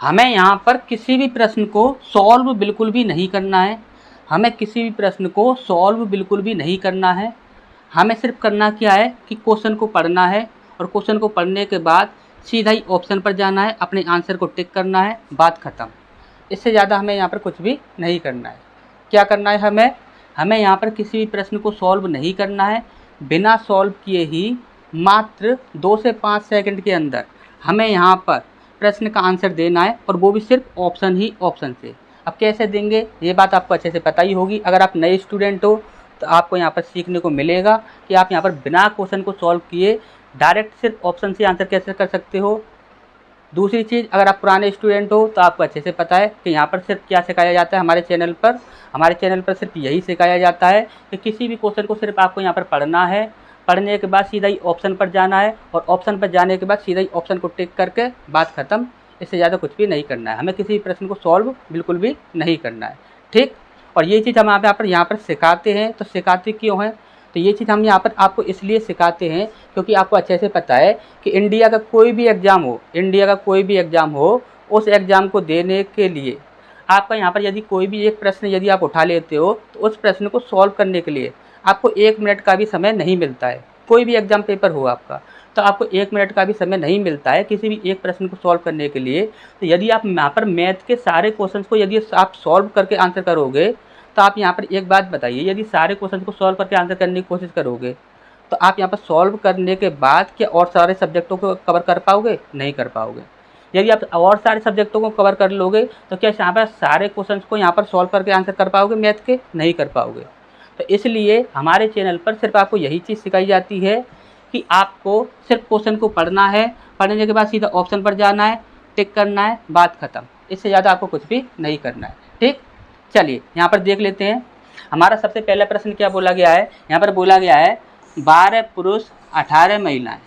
हमें यहाँ पर किसी भी प्रश्न को सॉल्व बिल्कुल भी नहीं करना है। हमें किसी भी प्रश्न को सॉल्व बिल्कुल भी नहीं करना है। हमें सिर्फ करना क्या है कि क्वेश्चन को पढ़ना है और क्वेश्चन को पढ़ने के बाद सीधा ही ऑप्शन पर जाना है, अपने आंसर को टिक करना है, बात ख़त्म। इससे ज़्यादा हमें यहाँ पर कुछ भी नहीं करना है। क्या करना है हमें यहाँ पर किसी भी प्रश्न को सॉल्व नहीं करना है। बिना सॉल्व किए ही मात्र 2 से 5 सेकंड के अंदर हमें यहाँ पर प्रश्न का आंसर देना है, और वो भी सिर्फ ऑप्शन से। अब कैसे देंगे ये बात आपको अच्छे से पता ही होगी। अगर आप नए स्टूडेंट हो तो आपको यहाँ पर सीखने को मिलेगा कि आप यहाँ पर बिना क्वेश्चन को सॉल्व किए डायरेक्ट सिर्फ ऑप्शन से आंसर कैसे कर सकते हो। दूसरी चीज़, अगर आप पुराने स्टूडेंट हो तो आपको अच्छे से पता है कि यहाँ पर सिर्फ क्या सिखाया जाता है हमारे चैनल पर सिर्फ यही सिखाया जाता है कि किसी भी क्वेश्चन को सिर्फ आपको यहाँ पर पढ़ना है, पढ़ने के बाद सीधा ही ऑप्शन पर जाना है, और ऑप्शन पर जाने के बाद सीधा ही ऑप्शन को टिक करके बात ख़त्म। इससे ज़्यादा कुछ भी नहीं करना है। हमें किसी भी प्रश्न को सॉल्व बिल्कुल भी नहीं करना है, ठीक। और ये चीज़ हम यहाँ पर सिखाते हैं। तो सिखाते क्यों हैं? तो ये चीज़ हम यहाँ पर आपको इसलिए सिखाते हैं क्योंकि आपको अच्छे से पता है कि इंडिया का कोई भी एग्ज़ाम हो, उस एग्ज़ाम को देने के लिए आपका यहाँ पर यदि कोई भी एक प्रश्न यदि आप उठा लेते हो तो उस प्रश्न को सॉल्व करने के लिए आपको 1 मिनट का भी समय नहीं मिलता है। कोई भी एग्ज़ाम पेपर हो आपका, तो आपको 1 मिनट का भी समय नहीं मिलता है किसी भी एक प्रश्न को सॉल्व करने के लिए। तो यदि आप यहाँ पर मैथ के सारे क्वेश्चंस को यदि आप सॉल्व करके आंसर करोगे, तो आप यहाँ पर एक बात बताइए, यदि सारे क्वेश्चन को सॉल्व करके आंसर करने की कोशिश करोगे तो आप यहाँ पर सॉल्व करने के बाद क्या और सारे सब्जेक्टों को कवर कर पाओगे? नहीं कर पाओगे। यदि आप और सारे सब्जेक्टों को कवर कर लोगे तो क्या यहाँ पर सारे क्वेश्चंस को यहाँ पर सॉल्व करके आंसर कर पाओगे मैथ के? नहीं कर पाओगे। तो इसलिए हमारे चैनल पर सिर्फ आपको यही चीज़ सिखाई जाती है कि आपको सिर्फ क्वेश्चन को पढ़ना है, पढ़ने के बाद सीधा ऑप्शन पर जाना है, टिक करना है, बात ख़त्म। इससे ज़्यादा आपको कुछ भी नहीं करना है, ठीक। चलिए यहाँ पर देख लेते हैं हमारा सबसे पहला प्रश्न क्या बोला गया है। यहाँ पर बोला गया है 12 पुरुष 18 महिलाएं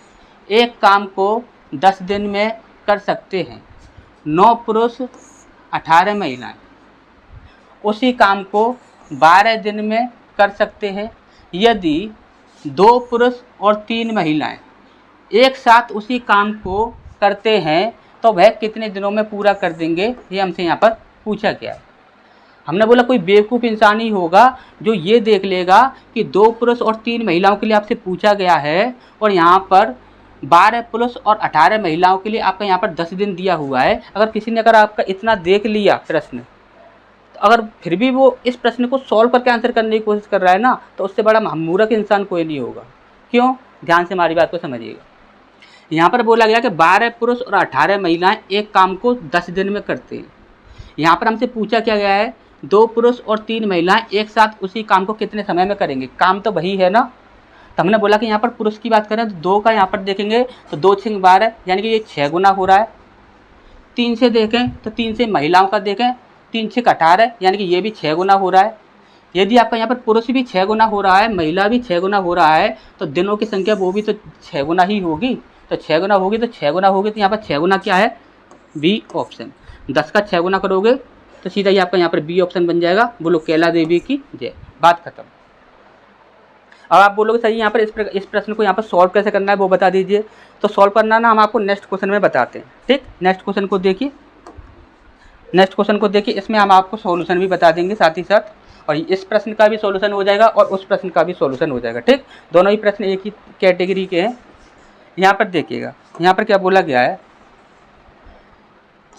एक काम को 10 दिन में कर सकते हैं। 9 पुरुष 18 महिलाएं उसी काम को 12 दिन में कर सकते हैं। यदि 2 पुरुष और 3 महिलाएं एक साथ उसी काम को करते हैं तो वह कितने दिनों में पूरा कर देंगे, ये हमसे यहाँ पर पूछा गया है। हमने बोला कोई बेवकूफ़ इंसान ही होगा जो ये देख लेगा कि 2 पुरुष और 3 महिलाओं के लिए आपसे पूछा गया है, और यहाँ पर 12 पुरुष और 18 महिलाओं के लिए आपका यहाँ पर 10 दिन दिया हुआ है। अगर किसी ने आपका इतना देख लिया प्रश्न, तो अगर फिर भी वो इस प्रश्न को सॉल्व करके आंसर करने की कोशिश कर रहा है ना, तो उससे बड़ा मूर्ख इंसान कोई नहीं होगा। क्यों? ध्यान से हमारी बात को समझिएगा। यहाँ पर बोला गया कि 12 पुरुष और 18 महिलाएं एक काम को 10 दिन में करते हैं। यहाँ पर हमसे पूछा क्या गया है, 2 पुरुष और 3 महिलाएं एक साथ उसी काम को कितने समय में करेंगे। काम तो वही है ना। तो हमने बोला कि यहाँ पर पुरुष की बात करें तो 2 का यहाँ पर देखेंगे तो 2 6 12, यानी कि ये 6 गुना हो रहा है। 3 से देखें तो 3 से महिलाओं का देखें, 3 6 18, यानी कि ये भी 6 गुना हो रहा है। यदि आपका यहाँ पर पुरुष भी 6 गुना हो रहा है, महिला भी 6 गुना हो रहा है, तो दिनों की संख्या वो भी तो 6 गुना ही होगी। तो 6 गुना होगी तो 6 गुना होगी, तो यहाँ पर 6 गुना क्या है? B option. 10 का 6 गुना करोगे तो सीधा ही आपका यहाँ पर बी ऑप्शन बन जाएगा। बोलो कैला देवी की जय, बात खत्म। अब आप बोलोगे सही यहाँ पर इस प्रश्न को यहाँ पर सॉल्व कैसे करना है वो बता दीजिए। तो सॉल्व करना ना हम आपको नेक्स्ट क्वेश्चन में बताते हैं, ठीक। नेक्स्ट क्वेश्चन को देखिए, इसमें हम आपको सॉल्यूशन भी बता देंगे साथ ही साथ, और इस प्रश्न का भी सॉल्यूशन हो जाएगा और उस प्रश्न का भी सॉल्यूशन हो जाएगा, ठीक। दोनों ही प्रश्न एक ही कैटेगरी के हैं। यहाँ पर देखिएगा, यहाँ पर क्या बोला गया है,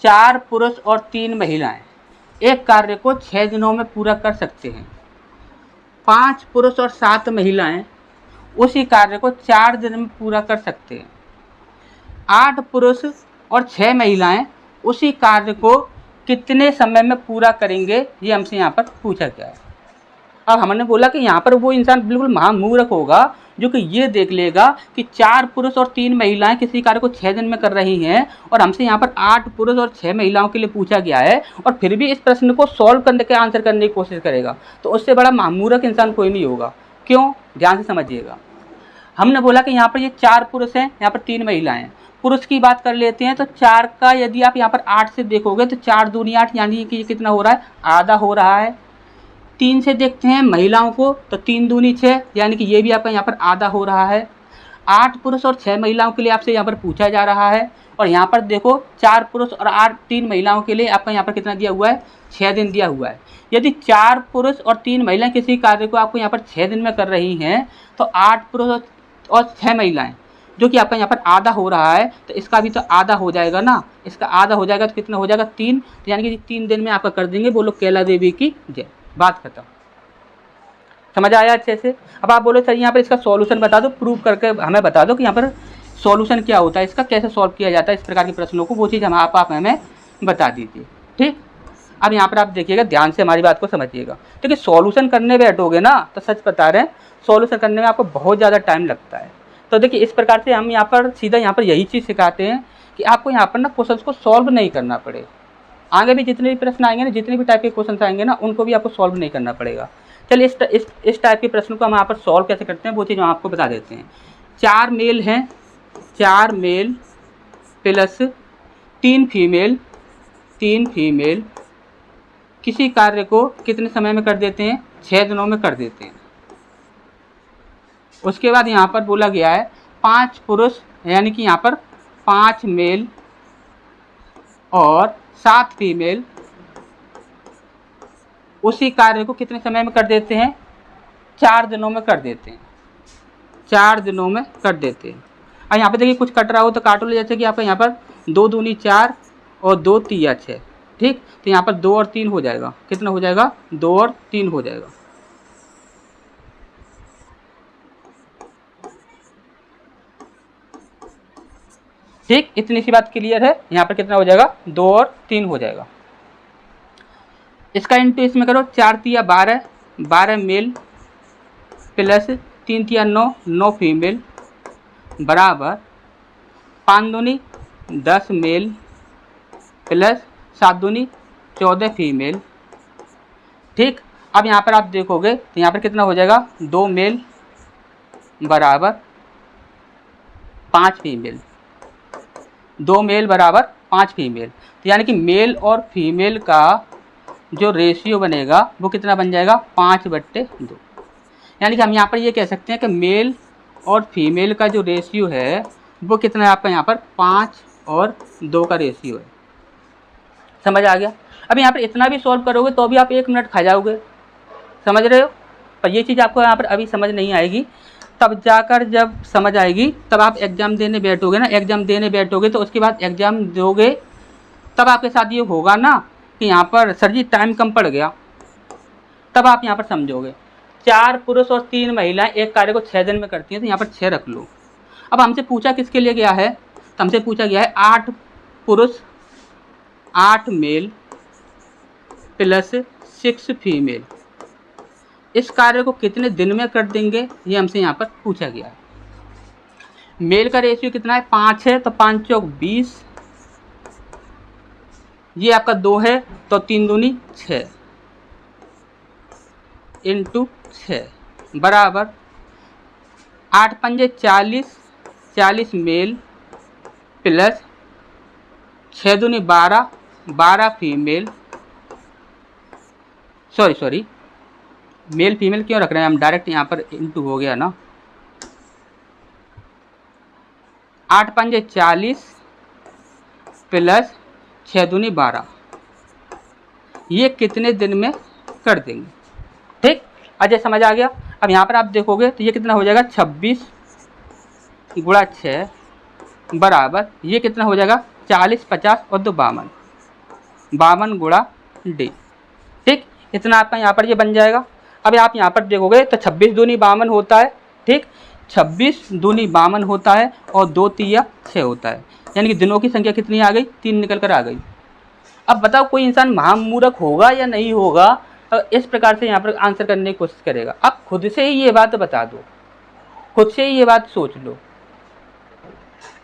4 पुरुष और 3 महिलाएं एक कार्य को 6 दिनों में पूरा कर सकते हैं। 5 पुरुष और 7 महिलाएं उसी कार्य को 4 दिन में पूरा कर सकते हैं। 8 पुरुष और 6 महिलाएं उसी कार्य को कितने समय में पूरा करेंगे, ये हमसे यहाँ पर पूछा गया है। अब हमने बोला कि यहाँ पर वो इंसान बिल्कुल महामूर्ख होगा जो कि ये देख लेगा कि 4 पुरुष और 3 महिलाएं किसी कार्य को 6 दिन में कर रही हैं, और हमसे यहाँ पर 8 पुरुष और 6 महिलाओं के लिए पूछा गया है, और फिर भी इस प्रश्न को सॉल्व करने के आंसर करने की कोशिश करेगा। तो उससे बड़ा महामूर्ख इंसान कोई नहीं होगा। क्यों? ध्यान से समझिएगा। हमने बोला कि यहाँ पर ये 4 पुरुष हैं, यहाँ पर 3 महिलाएं हैं। पुरुष की बात कर लेते हैं तो 4 का यदि आप यहाँ पर 8 से देखोगे तो 4 दूनी 8, यानी कि ये कितना हो रहा है? आधा हो रहा है। 3 से देखते हैं महिलाओं को तो 3 दूनी 6, यानी कि ये भी आपका यहाँ पर आधा हो रहा है। 8 पुरुष और 6 महिलाओं के लिए आपसे यहाँ पर पूछा जा रहा है, और यहाँ पर देखो 4 पुरुष और 3 महिलाओं के लिए आपका यहाँ पर कितना दिया हुआ है, 6 दिन दिया हुआ है। यदि 4 पुरुष और 3 महिलाएं किसी कार्य को आपको यहाँ पर 6 दिन में कर रही हैं तो 8 पुरुष और 6 महिलाएं, जो कि आपका यहाँ पर आधा हो रहा है, तो इसका भी तो आधा हो जाएगा ना, इसका आधा हो जाएगा तो कितना हो जाएगा, 3। तो यानी कि 3 दिन में आपका कर देंगे। बोलो कैला देवी की जय। बात खत्म। समझ आया अच्छे से? अब आप बोलो सर यहाँ पर इसका सॉल्यूशन बता दो, प्रूव करके हमें बता दो कि यहाँ पर सॉल्यूशन क्या होता है, इसका कैसे सॉल्व किया जाता है इस प्रकार के प्रश्नों को, वो चीज़ आप हमें बता दीजिए। ठीक, अब यहाँ पर आप देखिएगा, ध्यान से हमारी बात को समझिएगा। देखिए सॉल्यूशन करने बैठोगे ना तो सच बता रहे हैं, सॉल्यूशन करने में आपको बहुत ज़्यादा टाइम लगता है। तो देखिए इस प्रकार से हम यहाँ पर सीधा यहाँ पर यही चीज़ सिखाते हैं कि आपको यहाँ पर ना क्वेश्चंस को सॉल्व नहीं करना पड़े। आगे भी जितने भी प्रश्न आएंगे ना, जितने भी टाइप के क्वेश्चन आएंगे ना, उनको भी आपको सॉल्व नहीं करना पड़ेगा। चलिए इस टाइप के प्रश्न को हम यहाँ पर सॉल्व कैसे करते हैं वो चीज़ हम आपको बता देते हैं। 4 मेल हैं, 4 मेल प्लस 3 फीमेल किसी कार्य को कितने समय में कर देते हैं, 6 दिनों में कर देते हैं। उसके बाद यहाँ पर बोला गया है 5 पुरुष, यानी कि यहाँ पर 5 मेल और 7 फीमेल उसी कार्य को कितने समय में कर देते हैं, 4 दिनों में कर देते हैं। 4 दिनों में कर देते हैं। और यहाँ पे देखिए कुछ कट रहा हो तो काटो, जैसे कि आपका यहाँ पर 2 दूनी 4 और 2 तिया 6। ठीक, तो यहाँ पर 2 और 3 हो जाएगा, कितना हो जाएगा, 2 और 3 हो जाएगा। ठीक, इतनी सी बात क्लियर है। यहाँ पर कितना हो जाएगा, 2 और 3 हो जाएगा। इसका इंटू इसमें करो, 4 तिया 12, 12 मेल प्लस 3 तिया 9, 9 फीमेल बराबर 5 दूनी 10 मेल प्लस 7 दूनी 14 फीमेल। ठीक, अब यहाँ पर आप देखोगे तो यहाँ पर कितना हो जाएगा, 2 मेल बराबर 5 फीमेल, 2 मेल बराबर 5 फीमेल। तो यानी कि मेल और फीमेल का जो रेशियो बनेगा वो कितना बन जाएगा, 5/2। यानी कि हम यहाँ पर ये कह सकते हैं कि मेल और फीमेल का जो रेशियो है वो कितना है आपका, यहाँ पर 5 और 2 का रेशियो है। समझ आ गया? अब यहाँ पर इतना भी सॉल्व करोगे तो भी आप 1 मिनट खा जाओगे। समझ रहे हो? पर ये चीज़ आपको यहाँ पर अभी समझ नहीं आएगी, तब जाकर जब समझ आएगी तब आप एग्ज़ाम देने बैठोगे ना, एग्ज़ाम देने बैठोगे तो उसके बाद एग्ज़ाम दोगे तब आपके साथ ये होगा ना कि यहाँ पर सर जी टाइम कम पड़ गया, तब आप यहाँ पर समझोगे। 4 पुरुष और 3 महिलाएं एक कार्य को 6 दिन में करती हैं, तो यहाँ पर 6 रख लो। अब हमसे पूछा किसके लिए गया है, तो हमसे पूछा गया है 8 पुरुष 8 मेल प्लस 6 फीमेल इस कार्य को कितने दिन में कर देंगे, ये हमसे यहाँ पर पूछा गया है। मेल का रेशियो कितना है, 5 है, तो 5 चौक 20, ये आपका 2 है तो 3 दूनी 6 इंटू 6 बराबर 8 पंजे 40, 40 मेल प्लस 6 दूनी 12, 12 फीमेल। सॉरी मेल फीमेल क्यों रख रहे हैं हम, डायरेक्ट यहाँ पर इंटू हो गया ना। 8 पंजे 40 प्लस 6 दूनी 12, ये कितने दिन में कर देंगे। ठीक, अजय समझ आ गया? अब यहाँ पर आप देखोगे तो ये कितना हो जाएगा, 26 गुणा 6 बराबर ये कितना हो जाएगा, 40, 50 और 2 52, 52 गुणा डी। ठीक, इतना आपका यहाँ पर ये बन जाएगा। अब आप यहाँ पर देखोगे तो 26 दूनी 52 होता है। ठीक, 26 दूनी 52 होता है और 2 तिया 6 होता है, यानी कि दिनों की संख्या कितनी आ गई, 3 निकल कर आ गई। अब बताओ कोई इंसान महामूर्ख होगा या नहीं होगा, इस प्रकार से यहाँ पर आंसर करने की कोशिश करेगा। अब खुद से ही ये बात बता दो, खुद से ही ये बात सोच लो।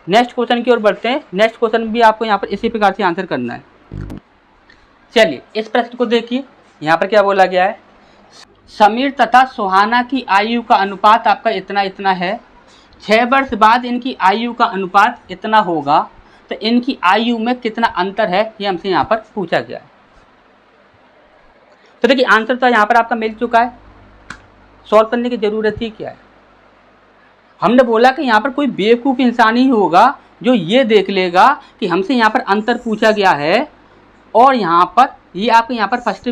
नेक्स्ट क्वेश्चन की ओर बढ़ते हैं। नेक्स्ट क्वेश्चन भी आपको यहाँ पर इसी प्रकार से आंसर करना है। चलिए इस प्रश्न को देखिए, यहाँ पर क्या बोला गया है, समीर तथा सुहाना की आयु का अनुपात आपका इतना इतना है, 6 वर्ष बाद इनकी आयु का अनुपात इतना होगा, तो इनकी आयु में कितना अंतर है, ये हमसे यहाँ पर पूछा गया है। तो देखिए आंसर तो यहाँ पर आपका मिल चुका है, सॉल्व करने की ज़रूरत ही क्या है। हमने बोला कि यहाँ पर कोई बेवकूफ़ इंसान ही होगा जो ये देख लेगा कि हमसे यहाँ पर अंतर पूछा गया है और यहाँ पर ये आपके यहाँ पर फर्स्ट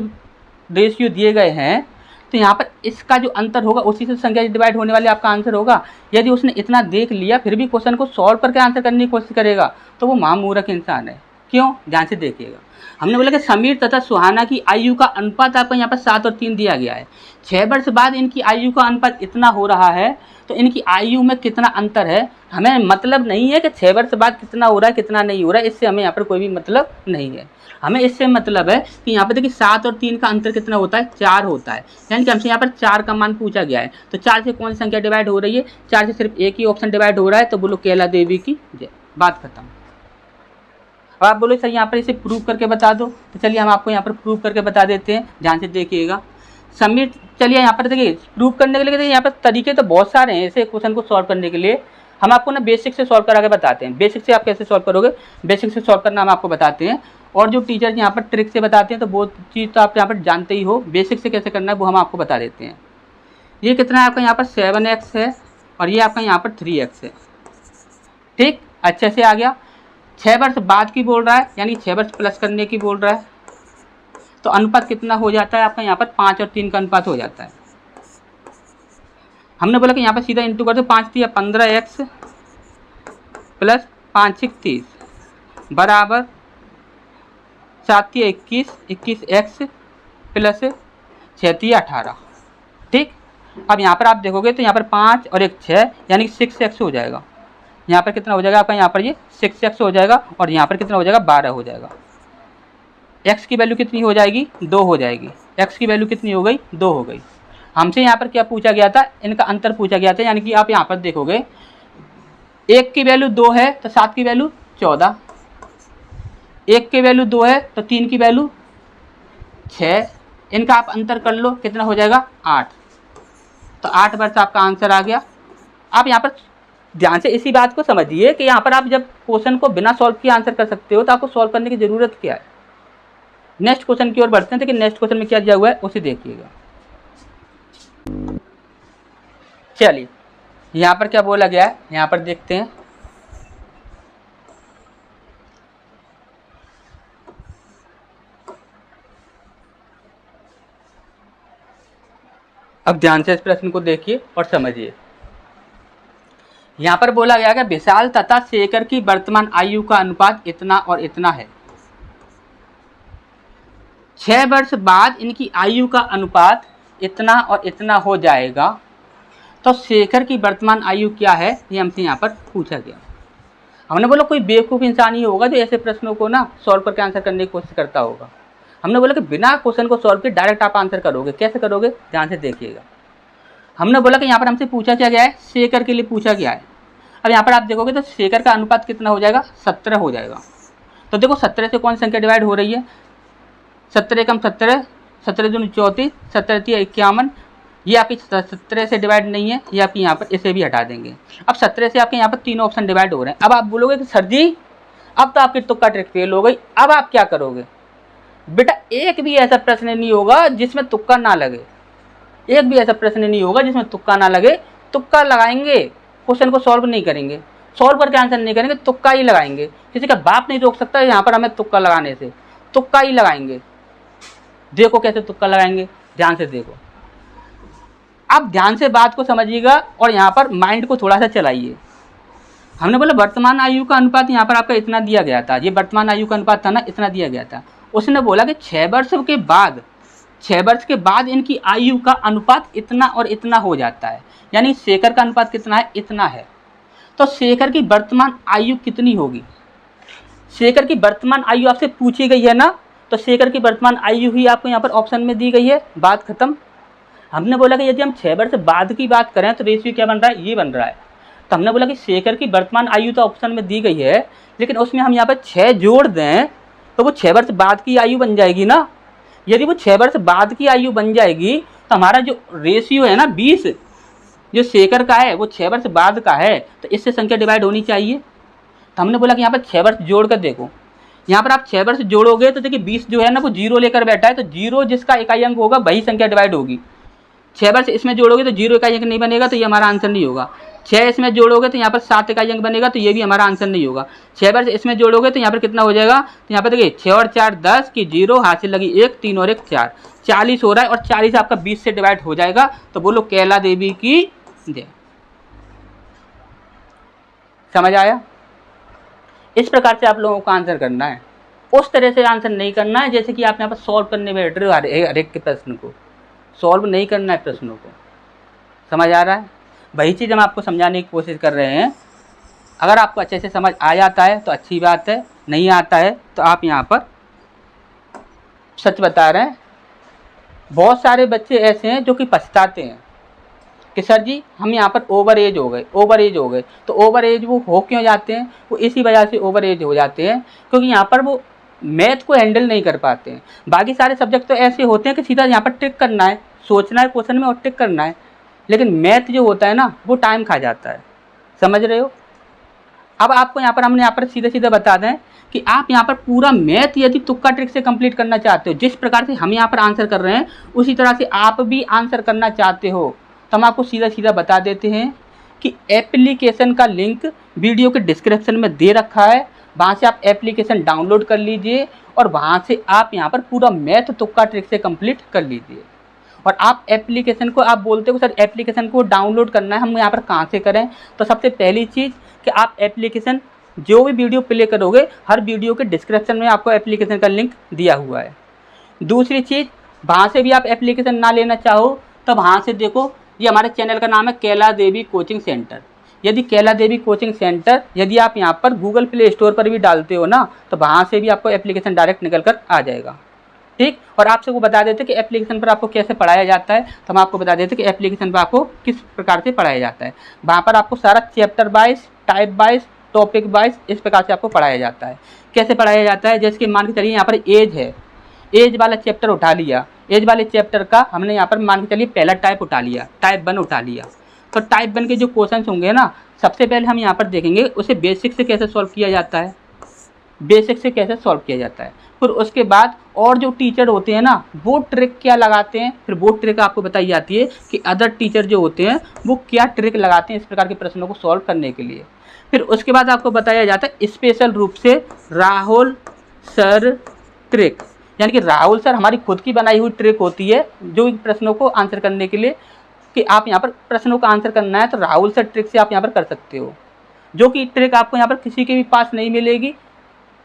रेशियो दिए गए हैं, तो यहाँ पर इसका जो अंतर होगा उसी से संख्या डिवाइड होने वाले आपका आंसर होगा। यदि उसने इतना देख लिया फिर भी क्वेश्चन को सॉल्व करके आंसर करने की कोशिश करेगा तो वो महामूर्ख इंसान है। क्यों? ध्यान से देखिएगा। हमने बोला कि समीर तथा सुहाना की आयु का अनुपात आपको यहाँ पर 7 और 3 दिया गया है। 6 वर्ष बाद इनकी आयु का अनुपात इतना हो रहा है, तो इनकी आयु में कितना अंतर है हमें मतलब नहीं है कि 6 वर्ष बाद कितना हो रहा है कितना नहीं हो रहा है, इससे हमें यहाँ पर कोई भी मतलब नहीं है। हमें इससे मतलब है कि यहाँ पर देखिए 7 और 3 का अंतर कितना होता है, 4 होता है। यानी कि हमसे यहाँ पर 4 का मान पूछा गया है, तो 4 से कौन सी संख्या डिवाइड हो रही है? 4 से सिर्फ एक ही ऑप्शन डिवाइड हो रहा है, तो बोलो केला देवी की जय। बात खत्म। अब आप बोलो सर यहाँ पर इसे प्रूव करके बता दो, तो चलिए हम आपको यहाँ पर प्रूव करके बता देते हैं। ध्यान से देखिएगा समीर, चलिए यहाँ पर देखिए प्रूव करने के लिए देखिए यहाँ पर तरीके तो बहुत सारे हैं ऐसे क्वेश्चन को सॉल्व करने के लिए। हम आपको ना बेसिक से सॉल्व करा के बताते हैं। बेसिक से आप कैसे सॉल्व करोगे, बेसिक से सॉल्व करना हम आपको बताते हैं, और जो टीचर यहाँ पर ट्रिक से बताते हैं तो वो चीज़ तो आप यहाँ पर जानते ही हो। बेसिक से कैसे करना है वो हम आपको बता देते हैं। ये कितना है आपका यहाँ पर 7x है और ये आपका यहाँ पर 3x है। ठीक, अच्छे से आ गया। 6 वर्ष बाद की बोल रहा है, यानी 6 वर्ष प्लस करने की बोल रहा है, तो अनुपात कितना हो जाता है आपका यहाँ पर 5 और 3 का अनुपात हो जाता है। हमने बोला कि यहाँ पर सीधा इंटू कर दो, 5 3 15x प्लस 5 6 30 बराबर 7 3 21 21x प्लस 6 3 18। ठीक, अब यहाँ पर आप देखोगे तो यहाँ पर 5 और 1 6 यानी 6x हो जाएगा। यहाँ पर कितना हो जाएगा आपका, यहाँ पर ये 6x हो जाएगा और यहाँ पर कितना हो जाएगा 12 हो जाएगा। x की वैल्यू कितनी हो जाएगी, 2 हो जाएगी। x की वैल्यू कितनी हो गई, 2 हो गई। हमसे यहाँ पर क्या पूछा गया था, इनका अंतर पूछा गया था। यानी कि आप यहाँ पर देखोगे 1 की वैल्यू 2 है तो 7 की वैल्यू 14, 1 की वैल्यू 2 है तो 3 की वैल्यू 6। इनका आप अंतर कर लो, कितना हो जाएगा 8। तो 8 वर्ष आपका आंसर आ गया। आप यहाँ पर ध्यान से इसी बात को समझिए कि यहाँ पर आप जब क्वेश्चन को बिना सॉल्व किए आंसर कर सकते हो तो आपको सॉल्व करने की ज़रूरत क्या है। नेक्स्ट क्वेश्चन की ओर बढ़ते हैं, लेकिन नेक्स्ट क्वेश्चन में क्या दिया हुआ है उसे देखिएगा। चलिए यहाँ पर क्या बोला गया है, यहाँ पर देखते हैं। अब ध्यान से इस प्रश्न को देखिए और समझिए। यहाँ पर बोला गया है कि विशाल तथा शेखर की वर्तमान आयु का अनुपात इतना और इतना है। 6 वर्ष बाद इनकी आयु का अनुपात इतना और इतना हो जाएगा, तो शेखर की वर्तमान आयु क्या है ये हमसे यहाँ पर पूछा गया। हमने बोला कोई बेवकूफ़ इंसान ही होगा जो ऐसे प्रश्नों को ना सॉल्व करके आंसर करने की कोशिश करता होगा। हमने बोला कि बिना क्वेश्चन को सॉल्व किए डायरेक्ट आप आंसर करोगे। कैसे करोगे, ध्यान से देखिएगा। हमने बोला कि यहाँ पर हमसे पूछा क्या गया है, शेखर के लिए पूछा गया है। अब यहाँ पर आप देखोगे तो शेखर का अनुपात कितना हो जाएगा, 17 हो जाएगा। तो देखो 17 से कौन सी संख्या डिवाइड हो रही है, 17 एकम 17, 17 दूनी 34, 17 3 51। ये आपकी 17 से डिवाइड नहीं है, ये आपकी यहाँ पर इसे भी हटा देंगे। अब 17 से आपके यहाँ पर तीनों ऑप्शन डिवाइड हो रहे हैं। अब आप बोलोगे कि सर जी अब तो आपकी तुक्का ट्रिक फेल हो गई, अब आप क्या करोगे? बेटा एक भी ऐसा प्रश्न नहीं होगा जिसमें तुक्का ना लगे, एक भी ऐसा प्रश्न नहीं होगा जिसमें तुक्का ना लगे। तुक्का लगाएंगे, क्वेश्चन को सॉल्व नहीं करेंगे, सॉल्व करके आंसर नहीं करेंगे, तुक्का ही लगाएंगे। किसी का बाप नहीं रोक सकता यहाँ पर हमें तुक्का लगाने से, तुक्का ही लगाएंगे। देखो कैसे तुक्का लगाएंगे, ध्यान से देखो। अब ध्यान से बात को समझिएगा और यहाँ पर माइंड को थोड़ा सा चलाइए। हमने बोला वर्तमान आयु का अनुपात यहाँ पर आपका इतना दिया गया था, ये वर्तमान आयु का अनुपात था ना, इतना दिया गया था। उसने बोला कि 6 वर्ष के बाद, 6 वर्ष के बाद इनकी आयु का अनुपात इतना और इतना हो जाता है। यानी शेखर का अनुपात कितना है, इतना है। तो शेखर की वर्तमान आयु कितनी होगी? शेखर की वर्तमान आयु आपसे पूछी गई है ना, तो शेखर की वर्तमान आयु ही आपको यहाँ पर ऑप्शन में दी गई है। बात खत्म। हमने बोला कि यदि हम 6 वर्ष बाद की बात करें तो रेशियो क्या बन रहा है, ये बन रहा है। तो हमने बोला कि शेखर की वर्तमान आयु तो ऑप्शन में दी गई है, लेकिन उसमें हम यहाँ पर 6 जोड़ दें तो वो 6 वर्ष बाद की आयु बन जाएगी ना। यदि वो 6 वर्ष बाद की आयु बन जाएगी तो हमारा जो रेशियो है ना 20, जो शेखर का है वो 6 वर्ष बाद का है, तो इससे संख्या डिवाइड होनी चाहिए। तो हमने बोला कि यहाँ पर 6 वर्ष जोड़ कर देखो। यहाँ पर आप 6 वर्ष जोड़ोगे तो देखिए 20 जो है ना वो 0 लेकर बैठा है, तो 0 जिसका इकाई अंक होगा वही संख्या डिवाइड होगी। 6 वर्ष इसमें जोड़ोगे तो 0 इकाई अंक नहीं बनेगा, तो ये हमारा आंसर नहीं होगा। 6 इसमें जोड़ोगे तो यहाँ पर 7 इकाई अंक बनेगा, तो ये भी हमारा आंसर नहीं होगा। 6 बार इसमें जोड़ोगे तो यहाँ पर कितना हो जाएगा, तो यहाँ पर देखिए 6 और 4 10 की 0, हाथ से लगी 1, 3 और 1 4, 40 हो रहा है, और 40 आपका 20 से डिवाइड हो जाएगा। तो बोलो कैला देवी की जय। समझ आया? इस प्रकार से आप लोगों को आंसर करना है, उस तरह से आंसर नहीं करना है जैसे कि आप यहाँ पर सॉल्व करने बैठ रहे हो हर एक के प्रश्न को। सॉल्व नहीं करना है प्रश्नों को। समझ आ रहा है? वही चीज़ हम आपको समझाने की कोशिश कर रहे हैं। अगर आपको अच्छे से समझ आ जाता है तो अच्छी बात है, नहीं आता है तो आप यहाँ पर सच बता रहे हैं। बहुत सारे बच्चे ऐसे हैं जो कि पछताते हैं कि सर जी हम यहाँ पर ओवर एज हो गए। तो ओवर एज वो हो क्यों जाते हैं? वो इसी वजह से ओवर एज हो जाते हैं क्योंकि यहाँ पर वो मैथ को हैंडल नहीं कर पाते हैं। बाकी सारे सब्जेक्ट तो ऐसे होते हैं कि सीधा यहाँ पर टिक करना है, सोचना है क्वेश्चन में और टिक करना है, लेकिन मैथ जो होता है ना वो टाइम खा जाता है। समझ रहे हो? अब आपको यहाँ पर हमने यहाँ पर सीधे सीधे बता दें कि आप यहाँ पर पूरा मैथ यदि तुक्का ट्रिक से कंप्लीट करना चाहते हो, जिस प्रकार से हम यहाँ पर आंसर कर रहे हैं उसी तरह से आप भी आंसर करना चाहते हो, तो हम आपको सीधा सीधा बता देते हैं कि एप्लीकेशन का लिंक वीडियो के डिस्क्रिप्शन में दे रखा है। वहाँ से आप एप्लीकेशन डाउनलोड कर लीजिए और वहाँ से आप यहाँ पर पूरा मैथ तुक्का ट्रिक से कंप्लीट कर लीजिए। और आप एप्लीकेशन को आप बोलते हो सर एप्लीकेशन को डाउनलोड करना है, हम यहाँ पर कहाँ से करें? तो सबसे पहली चीज़ कि आप एप्लीकेशन जो भी वीडियो प्ले करोगे हर वीडियो के डिस्क्रिप्शन में आपको एप्लीकेशन का लिंक दिया हुआ है। दूसरी चीज़, वहाँ से भी आप एप्लीकेशन ना लेना चाहो तो वहाँ से देखो, ये हमारे चैनल का नाम है कैला देवी कोचिंग सेंटर। यदि कैला देवी कोचिंग सेंटर यदि आप यहाँ पर गूगल प्ले स्टोर पर भी डालते हो ना तो वहाँ से भी आपको एप्लीकेशन डायरेक्ट निकल कर आ जाएगा। ठीक, और आपसे वो बता देते कि एप्लीकेशन पर आपको कैसे पढ़ाया जाता है, तो हम आपको बता देते कि एप्लीकेशन पर आपको किस प्रकार से पढ़ाया जाता है। वहाँ पर आपको सारा chapter wise, type wise, topic wise इस प्रकार से आपको पढ़ाया जाता है। कैसे पढ़ाया जाता है? जैसे कि मान के चलिए यहाँ पर एज है, एज वाला चैप्टर उठा लिया, एज वाले चैप्टर का हमने यहाँ पर मान के चलिए पहला टाइप उठा लिया, टाइप 1 उठा लिया। तो टाइप 1 के जो क्वेश्चन होंगे ना, सबसे पहले हम यहाँ पर देखेंगे उसे बेसिक से कैसे सॉल्व किया जाता है, बेसिक से कैसे सॉल्व किया जाता है। फिर उसके बाद और जो टीचर होते हैं ना वो ट्रिक क्या लगाते हैं, फिर वो ट्रिक आपको बताई जाती है कि अदर टीचर जो होते हैं वो क्या ट्रिक लगाते हैं इस प्रकार के प्रश्नों को सॉल्व करने के लिए। फिर उसके बाद आपको बताया जाता है स्पेशल रूप से राहुल सर ट्रिक, यानी कि राहुल सर हमारी खुद की बनाई हुई ट्रिक होती है जो प्रश्नों को आंसर करने के लिए कि आप यहाँ पर प्रश्नों का आंसर करना है तो राहुल सर ट्रिक से आप यहाँ पर कर सकते हो, जो कि ट्रिक आपको यहाँ पर किसी के भी पास नहीं मिलेगी,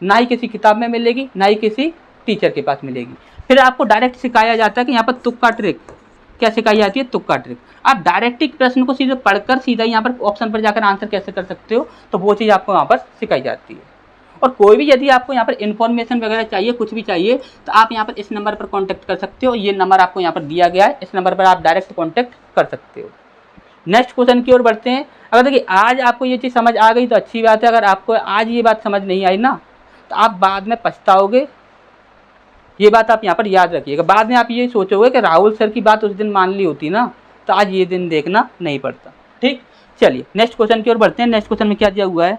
ना ही किसी किताब में मिलेगी, ना ही किसी टीचर के पास मिलेगी। फिर आपको डायरेक्ट सिखाया जाता है कि यहाँ पर तुक्का ट्रिक क्या सिखाई जाती है, तुक्का ट्रिक। आप डायरेक्ट एक प्रश्न को सीधे पढ़कर सीधा यहाँ पर ऑप्शन पर जाकर आंसर कैसे कर सकते हो, तो वो चीज़ आपको यहाँ पर सिखाई जाती है। और कोई भी यदि आपको यहाँ पर इन्फॉर्मेशन वगैरह चाहिए, कुछ भी चाहिए, तो आप यहाँ पर इस नंबर पर कॉन्टैक्ट कर सकते हो। ये नंबर आपको यहाँ पर दिया गया है, इस नंबर पर आप डायरेक्ट कॉन्टैक्ट कर सकते हो। नेक्स्ट क्वेश्चन की ओर बढ़ते हैं। अगर देखिए आज आपको ये चीज़ समझ आ गई तो अच्छी बात है, अगर आपको आज ये बात समझ नहीं आई ना तो आप बाद में पछताओगे। ये बात आप यहाँ पर याद रखिएगा। बाद में आप ये सोचोगे कि राहुल सर की बात उस दिन मान ली होती ना तो आज ये दिन देखना नहीं पड़ता। ठीक, चलिए नेक्स्ट क्वेश्चन की ओर बढ़ते हैं। नेक्स्ट क्वेश्चन में क्या दिया हुआ है,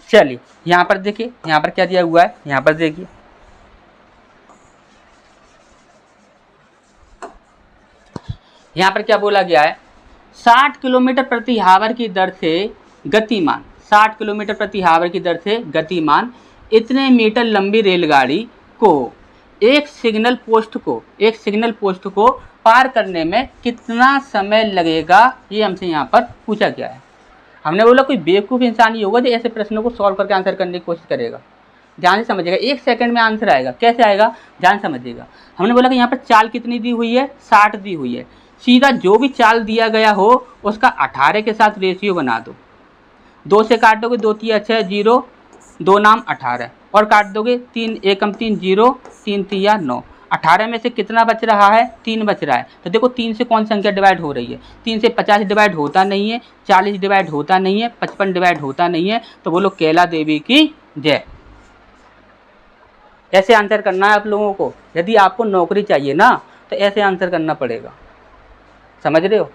चलिए यहाँ पर देखिए, यहाँ पर क्या दिया हुआ है, यहाँ पर देखिए यहाँ पर क्या बोला गया है, 60 किलोमीटर प्रति हावर की दर से गतिमान, 60 किलोमीटर प्रति हावर की दर से गतिमान इतने मीटर लंबी रेलगाड़ी को एक सिग्नल पोस्ट को पार करने में कितना समय लगेगा, ये हमसे यहाँ पर पूछा गया है। हमने बोला कोई बेवकूफ़ इंसान ही होगा जो ऐसे प्रश्नों को सॉल्व करके आंसर करने की कोशिश करेगा। ध्यान से समझिएगा, 1 सेकंड में आंसर आएगा। कैसे आएगा, ध्यान समझिएगा। हमने बोला कि यहाँ पर चाल कितनी दी हुई है, 60 दी हुई है। सीधा जो भी चाल दिया गया हो उसका 18 के साथ रेशियो बना दो। 2 से काट दोगे, 2 तिया 6 0, 2 नाम 18 और काट दोगे 3 एकम 3 0, 3 तिया 9। 18 में से कितना बच रहा है, 3 बच रहा है। तो देखो 3 से कौन संख्या डिवाइड हो रही है, 3 से 50 डिवाइड होता नहीं है, 40 डिवाइड होता नहीं है, 55 डिवाइड होता नहीं है। तो बोलो कैला देवी की जय। ऐसे आंसर करना है आप लोगों को। यदि आपको नौकरी चाहिए ना तो ऐसे आंसर करना पड़ेगा, समझ रहे हो।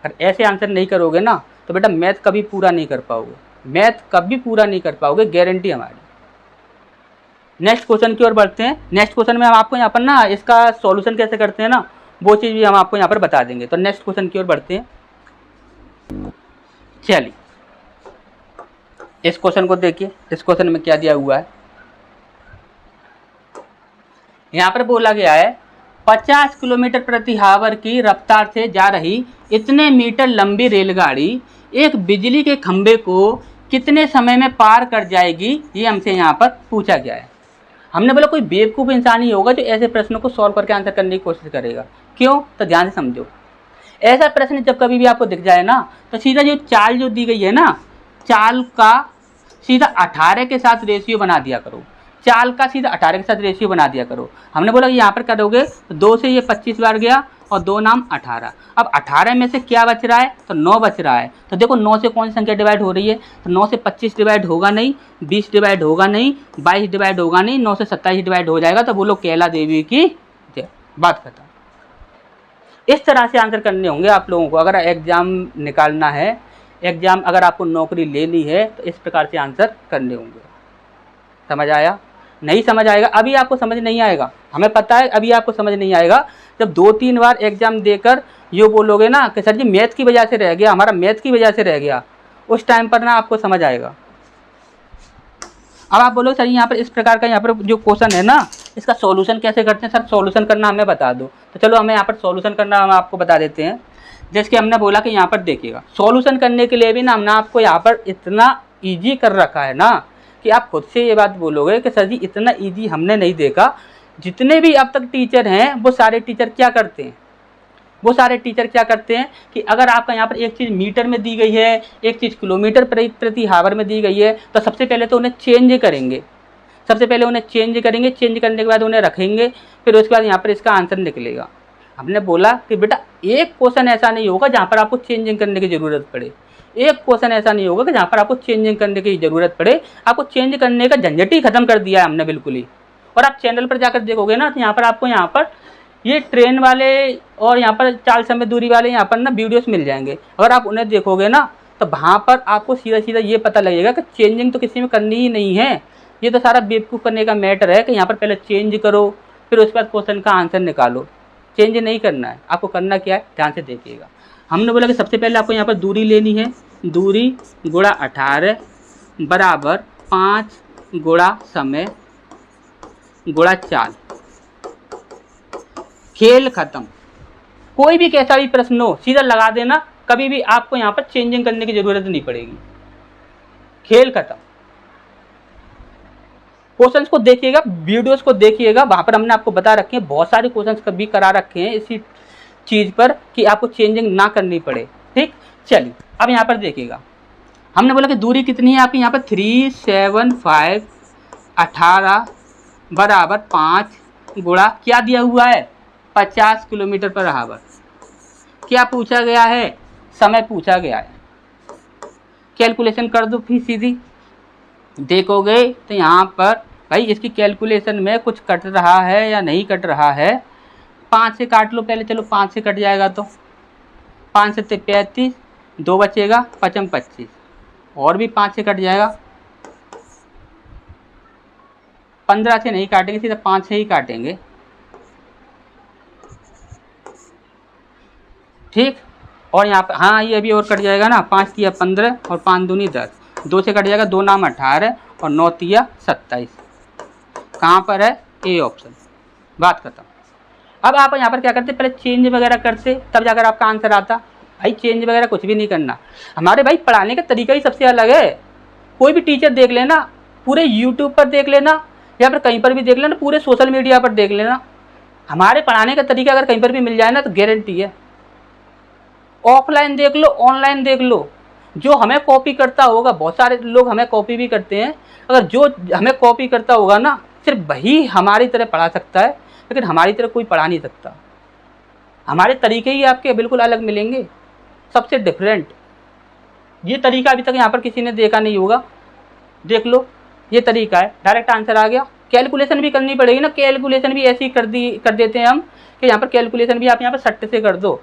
अगर ऐसे आंसर नहीं करोगे ना तो बेटा मैथ कभी पूरा नहीं कर पाओगे, मैथ कभी पूरा नहीं कर पाओगे, गारंटी हमारी। नेक्स्ट क्वेश्चन की ओर बढ़ते हैं। नेक्स्ट क्वेश्चन में हम आपको यहाँ पर ना इसका सॉल्यूशन कैसे करते हैं ना वो चीज़ भी हम आपको यहाँ पर बता देंगे। तो नेक्स्ट क्वेश्चन की ओर बढ़ते हैं। चलिए इस क्वेश्चन को देखिए, इस क्वेश्चन में क्या दिया हुआ है। यहाँ पर बोला गया है 50 किलोमीटर प्रति आवर की रफ्तार से जा रही इतने मीटर लंबी रेलगाड़ी एक बिजली के खंभे को कितने समय में पार कर जाएगी, ये हमसे यहाँ पर पूछा गया है। हमने बोला कोई बेवकूफ़ इंसान ही होगा जो ऐसे प्रश्नों को सॉल्व करके आंसर करने की कोशिश करेगा। क्यों? तो ध्यान से समझो। ऐसा प्रश्न जब कभी भी आपको दिख जाए ना, तो सीधा जो चाल जो दी गई है ना, चाल का सीधा 18 के साथ रेशियो बना दिया करो। चाल का सीधा 18 के साथ रेशियो बना दिया करो। हमने बोला कि यहाँ पर करोगे तो 2 से ये 25 बार गया और 2 नाम 18। अब 18 में से क्या बच रहा है? तो 9 बच रहा है। तो देखो 9 से कौन सी संख्या डिवाइड हो रही है? तो 9 से 25 डिवाइड होगा नहीं, 20 डिवाइड होगा नहीं, 22 डिवाइड होगा नहीं, 9 से 27 डिवाइड हो जाएगा। तो बोलो कैला देवी की जय। बात खत्म। इस तरह से आंसर करने होंगे आप लोगों को। अगर एग्जाम निकालना है, एग्जाम अगर आपको नौकरी लेनी है, तो इस प्रकार से आंसर करने होंगे। समझ आया? नहीं समझ आएगा, अभी आपको समझ नहीं आएगा, हमें पता है अभी आपको समझ नहीं आएगा। जब 2-3 बार एग्जाम देकर यो बोलोगे ना कि सर जी मैथ की वजह से रह गया, हमारा मैथ की वजह से रह गया, उस टाइम पर ना आपको समझ आएगा। अब आप बोलो सर यहाँ पर इस प्रकार का यहाँ पर जो क्वेश्चन है ना, इसका सॉल्यूशन कैसे करते हैं? सर सॉल्यूशन करना हमें बता दो। तो चलो हमें यहाँ पर सॉल्यूशन करना हम आपको बता देते हैं। जैसे कि हमने बोला कि यहाँ पर देखिएगा, सॉल्यूशन करने के लिए भी ना हमने आपको यहाँ पर इतना ईजी कर रखा है ना कि आप खुद से ये बात बोलोगे कि सर जी इतना ईजी हमने नहीं देखा। जितने भी अब तक टीचर हैं वो सारे टीचर क्या करते हैं? वो सारे टीचर क्या करते हैं कि अगर आपका यहाँ पर एक चीज़ मीटर में दी गई है, एक चीज़ किलोमीटर प्रति आवर में दी गई है, तो सबसे पहले तो उन्हें चेंज करेंगे। सबसे पहले उन्हें चेंज करेंगे, चेंज करने के बाद उन्हें रखेंगे, फिर उसके बाद यहाँ पर इसका आंसर निकलेगा। हमने बोला कि बेटा एक क्वेश्चन ऐसा नहीं होगा जहाँ पर आपको चेंजिंग करने की ज़रूरत पड़े। एक क्वेश्चन ऐसा नहीं होगा कि जहाँ पर आपको चेंजिंग करने की ज़रूरत पड़े। आपको चेंज करने का झंझट ही खत्म कर दिया है हमने बिल्कुल ही। और आप चैनल पर जाकर देखोगे ना, तो यहाँ पर आपको यहाँ पर ये ट्रेन वाले और यहाँ पर 4 समय दूरी वाले यहाँ पर ना वीडियोस मिल जाएंगे। अगर आप उन्हें देखोगे ना, तो वहाँ पर आपको सीधा सीधा ये पता लगेगा कि चेंजिंग तो किसी में करनी ही नहीं है। ये तो सारा बेवकूफ़ करने का मैटर है कि यहाँ पर पहले चेंज करो, फिर उसके बाद क्वेश्चन का आंसर निकालो। चेंज नहीं करना है। आपको करना क्या है, ध्यान से देखिएगा। हमने बोला कि सबसे पहले आपको यहाँ पर दूरी लेनी है। दूरी गुणा 18 बराबर 5 गुणा समय गुणा चाल। खेल खत्म। कोई भी कैसा भी प्रश्न हो सीधा लगा देना, कभी भी आपको यहाँ पर चेंजिंग करने की जरूरत नहीं पड़ेगी। खेल खत्म। क्वेश्चंस को देखिएगा, वीडियोस को देखिएगा, वहां पर हमने आपको बता रखे हैं, बहुत सारे क्वेश्चंस कभी करा रखे हैं इसी चीज पर कि आपको चेंजिंग ना करनी पड़े। ठीक, चलिए अब यहाँ पर देखिएगा। हमने बोला कि दूरी कितनी है आपकी यहाँ पर 375 18 बराबर 5 गुणा क्या दिया हुआ है 50 किलोमीटर पर आवर। क्या पूछा गया है? समय पूछा गया है। कैलकुलेशन कर दो फिर सीधी। देखोगे तो यहाँ पर भाई इसकी कैलकुलेशन में कुछ कट रहा है या नहीं कट रहा है। 5 से काट लो पहले, चलो 5 से कट जाएगा तो 5 से 35, 2 बचेगा, 5 25, और भी 5 से कट जाएगा। 15 से नहीं काटेंगे, सीधा 5 से ही काटेंगे। ठीक, और यहाँ पर हाँ ये अभी और कट जाएगा ना, 5 तिया 15 और 5 दूनी 10, 2 से कट जाएगा, 2 नाम 18 और 9 तिया 27। कहाँ पर है? A option. बात खत्म। अब आप यहाँ पर क्या करते, पहले चेंज वगैरह करते तब जाकर आपका आंसर आता। भाई चेंज वगैरह कुछ भी नहीं करना। हमारे भाई पढ़ाने का तरीका ही सबसे अलग है। कोई भी टीचर देख लेना, पूरे यूट्यूब पर देख लेना या फिर कहीं पर भी देख लेना, पूरे सोशल मीडिया पर देख लेना, हमारे पढ़ाने का तरीका अगर कहीं पर भी मिल जाए ना तो गारंटी है। ऑफलाइन देख लो, ऑनलाइन देख लो, जो हमें कॉपी करता होगा, बहुत सारे लोग हमें कॉपी भी करते हैं, अगर जो हमें कॉपी करता होगा ना सिर्फ वही हमारी तरह पढ़ा सकता है, लेकिन हमारी तरह कोई पढ़ा नहीं सकता। हमारे तरीके ही आपके बिल्कुल अलग मिलेंगे, सबसे डिफरेंट। ये तरीका अभी तक यहाँ पर किसी ने देखा नहीं होगा। देख लो, ये तरीका है, डायरेक्ट आंसर आ गया। कैलकुलेशन भी करनी पड़ेगी ना, कैलकुलेशन भी ऐसी कर देते हैं हम कि यहाँ पर कैलकुलेशन भी आप यहाँ पर सट्टे से कर दो।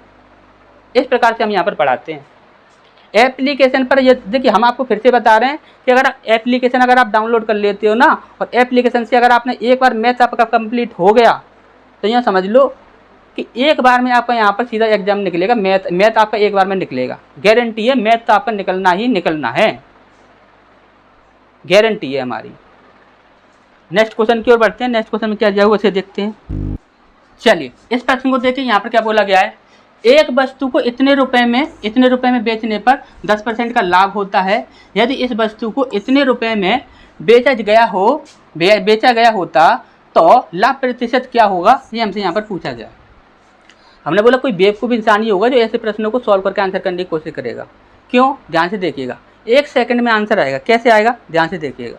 इस प्रकार से हम यहाँ पर पढ़ाते हैं। एप्लीकेशन पर ये देखिए, हम आपको फिर से बता रहे हैं कि अगर एप्लीकेशन अगर आप डाउनलोड कर लेते हो ना, और एप्लीकेशन से अगर आपने एक बार मैथ आपका कंप्लीट हो गया, तो यहाँ समझ लो कि कि एक बार में आपका यहाँ पर सीधा एग्जाम निकलेगा, मैथ आपका एक बार में निकलेगा, गारंटी है, मैथ तो आपका निकलना ही निकलना है, गारंटी है हमारी। नेक्स्ट क्वेश्चन की ओर बढ़ते हैं। नेक्स्ट क्वेश्चन में क्या दिया हुआ उसे देखते हैं। चलिए इस प्रश्न को देखिए, यहाँ पर क्या बोला गया है, एक वस्तु को इतने रुपए में बेचने पर 10% का लाभ होता है। यदि इस वस्तु को इतने रुपए में बेचा गया होता तो लाभ प्रतिशत क्या होगा, ये हमसे यहाँ पर पूछा गया। हमने बोला कोई बेवकूफ़ इंसान ही होगा जो ऐसे प्रश्नों को सॉल्व करके आंसर करने की कोशिश करेगा। क्यों, ध्यान से देखिएगा, 1 सेकंड में आंसर आएगा। कैसे आएगा, ध्यान से देखिएगा।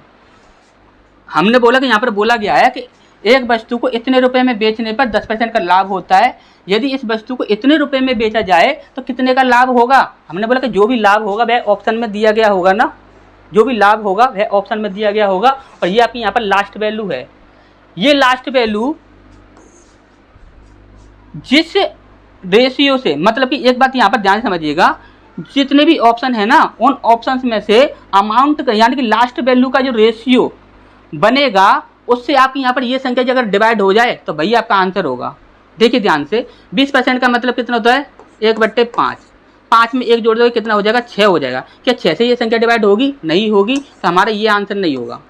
हमने बोला कि यहाँ पर बोला गया है कि एक वस्तु को इतने रुपए में बेचने पर 10% का लाभ होता है। यदि इस वस्तु को इतने रुपए में बेचा जाए तो कितने का लाभ होगा। हमने बोला कि जो भी लाभ होगा वह ऑप्शन में दिया गया होगा ना, जो भी लाभ होगा वह ऑप्शन में दिया गया होगा। और ये आपकी यहाँ पर लास्ट वैल्यू है। ये लास्ट वैल्यू जिस रेशियो से, मतलब कि एक बात यहाँ पर ध्यान समझिएगा, जितने भी ऑप्शन है ना उन ऑप्शंस में से अमाउंट का यानी कि लास्ट वैल्यू का जो रेशियो बनेगा उससे आपकी यहाँ पर ये संख्या अगर डिवाइड हो जाए तो भैया आपका आंसर होगा। देखिए ध्यान से, 20% का मतलब कितना होता है, 1/5। 5 में 1 जोड़ दोगे कितना हो जाएगा, 6 हो जाएगा। क्या 6 से ये संख्या डिवाइड होगी, नहीं होगी, तो हमारा ये आंसर नहीं होगा।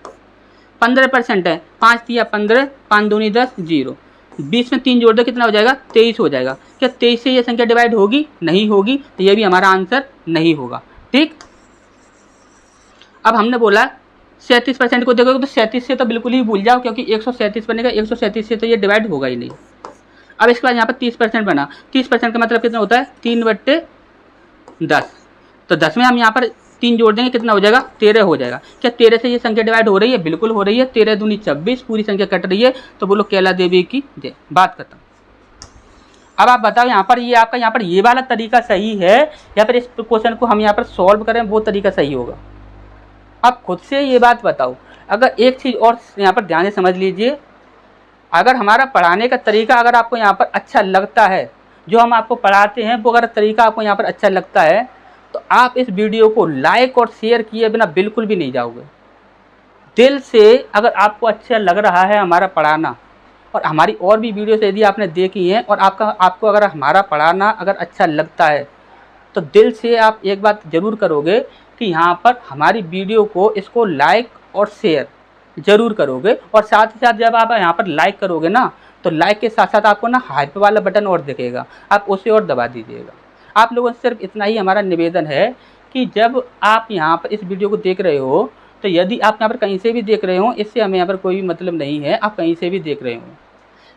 15% है, 5 तिया 15, 5 दूनी 10, 0। 20 में 3 जोड़ दो कितना हो जाएगा, 23 हो जाएगा। क्या 23 से ये संख्या डिवाइड होगी, नहीं होगी, तो ये भी हमारा आंसर नहीं होगा। ठीक, अब हमने बोला 37% को देखोगे तो 37 से तो बिल्कुल ही भूल जाओ, क्योंकि 137 बनेगा, 137 से तो ये डिवाइड होगा ही नहीं। अब इसके बाद यहाँ पर 30% बना। 30% का मतलब कितना होता है, 3/10। तो 10 में हम यहाँ पर 3 जोड़ देंगे कितना हो जाएगा, 13 हो जाएगा। क्या 13 से ये संख्या डिवाइड हो रही है, बिल्कुल हो रही है। 13 दूनी 26, पूरी संख्या कट रही है, तो बोलो कैला देवी की जय, बात खत्म। अब आप बताओ यहाँ पर ये आपका यहाँ पर ये वाला तरीका सही है या फिर इस क्वेश्चन को हम यहाँ पर सॉल्व करें वो तरीका सही होगा। आप खुद से ये बात बताओ। अगर एक चीज़ और यहाँ पर ध्यान से समझ लीजिए, अगर हमारा पढ़ाने का तरीका अगर आपको यहाँ पर अच्छा लगता है, जो हम आपको पढ़ाते हैं वो अगर तरीका आपको यहाँ पर अच्छा लगता है, तो आप इस वीडियो को लाइक और शेयर किए बिना बिल्कुल भी नहीं जाओगे। दिल से अगर आपको अच्छा लग रहा है हमारा पढ़ाना, और हमारी और भी वीडियोस यदि आपने देखी हैं और आपको अगर हमारा पढ़ाना अगर अच्छा लगता है, तो दिल से आप एक बात ज़रूर करोगे कि यहाँ पर हमारी वीडियो को इसको लाइक और शेयर ज़रूर करोगे। और साथ ही साथ जब आप यहाँ पर लाइक करोगे ना, तो लाइक के साथ साथ आपको ना हाइप वाला बटन और दिखेगा, आप उसे और दबा दीजिएगा। आप लोगों से सिर्फ इतना ही हमारा निवेदन है कि जब आप यहाँ पर इस वीडियो को देख रहे हो, तो यदि आप यहाँ पर कहीं से भी देख रहे हो, इससे हमें यहाँ पर कोई भी मतलब नहीं है, आप कहीं से भी देख रहे हो,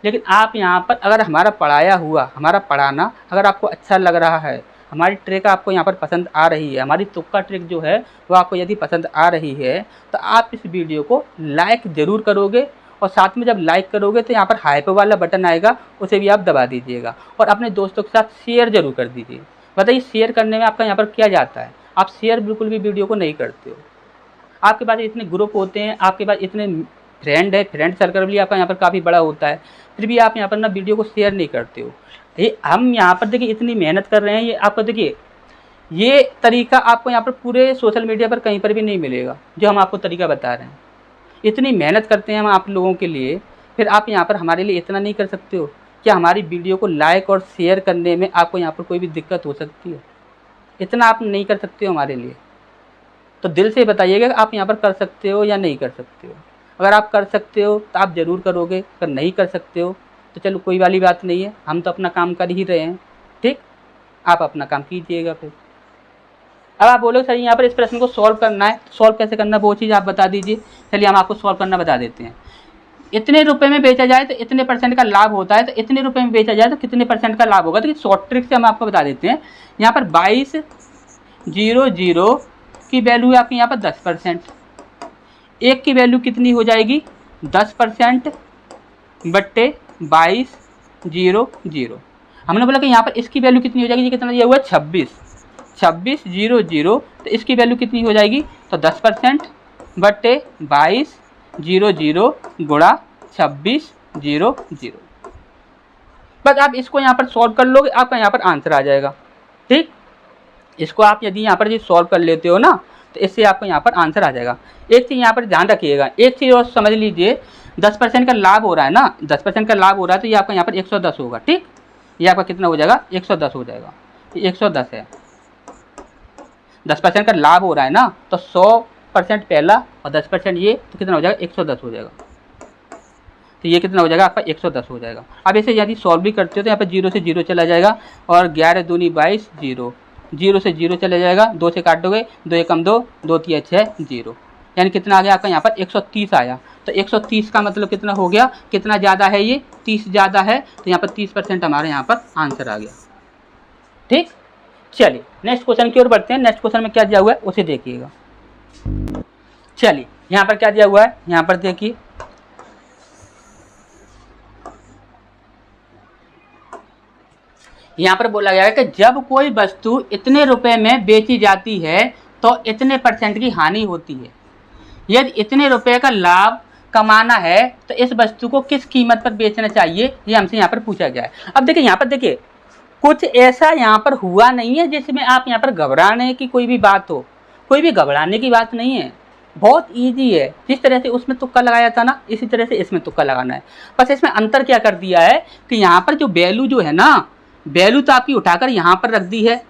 लेकिन आप यहाँ पर अगर हमारा पढ़ाया हुआ, हमारा पढ़ाना अगर आपको अच्छा लग रहा है, हमारी ट्रिक आपको यहाँ पर पसंद आ रही है, हमारी तुक्का ट्रिक जो है वो आपको यदि पसंद आ रही है, तो आप इस वीडियो को लाइक ज़रूर करोगे। और साथ में जब लाइक करोगे तो यहाँ पर हाइप वाला बटन आएगा, उसे भी आप दबा दीजिएगा। और अपने दोस्तों के साथ शेयर ज़रूर कर दीजिए। बताइए शेयर करने में आपका यहाँ पर क्या जाता है, आप शेयर बिल्कुल भी वीडियो को नहीं करते हो। आपके पास इतने ग्रुप होते हैं, आपके पास इतने फ्रेंड है, फ्रेंड सर्कल भी आपका यहाँ पर काफ़ी बड़ा होता है, फिर भी आप यहाँ पर ना वीडियो को शेयर नहीं करते हो। ये हम यहाँ पर देखिए इतनी मेहनत कर रहे हैं, ये आपको देखिए ये तरीका आपको यहाँ पर पूरे सोशल मीडिया पर कहीं पर भी नहीं मिलेगा जो हम आपको तरीका बता रहे हैं। इतनी मेहनत करते हैं हम आप लोगों के लिए, फिर आप यहाँ पर हमारे लिए इतना नहीं कर सकते हो क्या? हमारी वीडियो को लाइक और शेयर करने में आपको यहाँ पर कोई भी दिक्कत हो सकती है? इतना आप नहीं कर सकते हो हमारे लिए? तो दिल से बताइएगा आप यहाँ पर कर सकते हो या नहीं कर सकते हो। अगर आप कर सकते हो तो आप ज़रूर करोगे, अगर नहीं कर सकते हो तो चलो कोई वाली बात नहीं है, हम तो अपना काम कर ही रहे हैं। ठीक, आप अपना काम कीजिएगा। फिर अब आप बोलोगे सर यहाँ पर इस प्रश्न को सॉल्व करना है, सॉल्व कैसे करना वो चीज़ आप बता दीजिए। चलिए हम आपको सॉल्व करना बता देते हैं। इतने रुपए में बेचा जाए तो इतने % का लाभ होता है, तो इतने रुपए में बेचा जाए तो कितने % का लाभ होगा। तो शॉर्ट ट्रिक से हम आपको बता देते हैं। यहाँ पर 2200 की वैल्यू है आपकी यहाँ पर 10%। एक की वैल्यू कितनी हो जाएगी, 10% बट्टे 2200। हमने बोला कि यहाँ पर इसकी वैल्यू कितनी हो जाएगी, ये कितना दिया हुआ है 2600, तो इसकी वैल्यू कितनी हो जाएगी, तो 10% बट्टे 2200 गुणा 2600। बस आप इसको यहाँ पर सॉल्व कर लोगे, आपका यहाँ पर आंसर आ जाएगा। ठीक, इसको आप यदि यहाँ पर सॉल्व कर लेते हो ना, तो इससे आपको यहाँ पर आंसर आ जाएगा। एक चीज़ यहाँ पर ध्यान रखिएगा, एक चीज़ और समझ लीजिए, 10% का लाभ हो रहा है ना, 10% का लाभ हो रहा है, तो ये आपका यहाँ पर 110 होगा। ठीक, ये आपका कितना हो जाएगा 110 हो जाएगा। 110 है, 10% का लाभ हो रहा है ना, तो 100% पहला और 10% ये, तो कितना हो जाएगा 110 हो जाएगा। तो ये कितना हो जाएगा आपका 110 हो जाएगा। अब इसे यदि सॉल्व भी करते हो तो यहाँ पर 0 से 0 चला जाएगा और 11 दूनी 22, 0 0 से 0 चला जाएगा, 2 से काटोगे, 2 एकम 2, 2 तिया 6, 0, यानी कितना आ गया आपका यहाँ पर 130 आया। तो 130 का मतलब कितना हो गया, कितना ज़्यादा है ये 30 ज़्यादा है, तो यहाँ पर 30% हमारे यहाँ पर आंसर आ गया। ठीक, चलिए नेक्स्ट क्वेश्चन की ओर बढ़ते हैं। नेक्स्ट क्वेश्चन में क्या दिया हुआ है उसे देखिएगा। चलिए यहाँ पर क्या दिया हुआ है, यहाँ पर देखिए, यहाँ पर बोला गया है कि जब कोई वस्तु इतने रुपए में बेची जाती है तो इतने % की हानि होती है। यदि इतने रुपए का लाभ कमाना है तो इस वस्तु को किस कीमत पर बेचना चाहिए, ये हमसे यहाँ पर पूछा गया है। अब देखिए यहाँ पर देखिए, कुछ ऐसा यहाँ पर हुआ नहीं है जिसमें आप यहाँ पर घबराने की कोई भी बात हो, कोई भी घबराने की बात नहीं है, बहुत इजी है। जिस तरह से उसमें तुक्का लगाया था ना, इसी तरह से इसमें तुक्का लगाना है। बस इसमें अंतर क्या कर दिया है कि यहाँ पर जो वैल्यू जो है ना, वैल्यू तो आपकी उठाकर यहाँ पर रख दी है,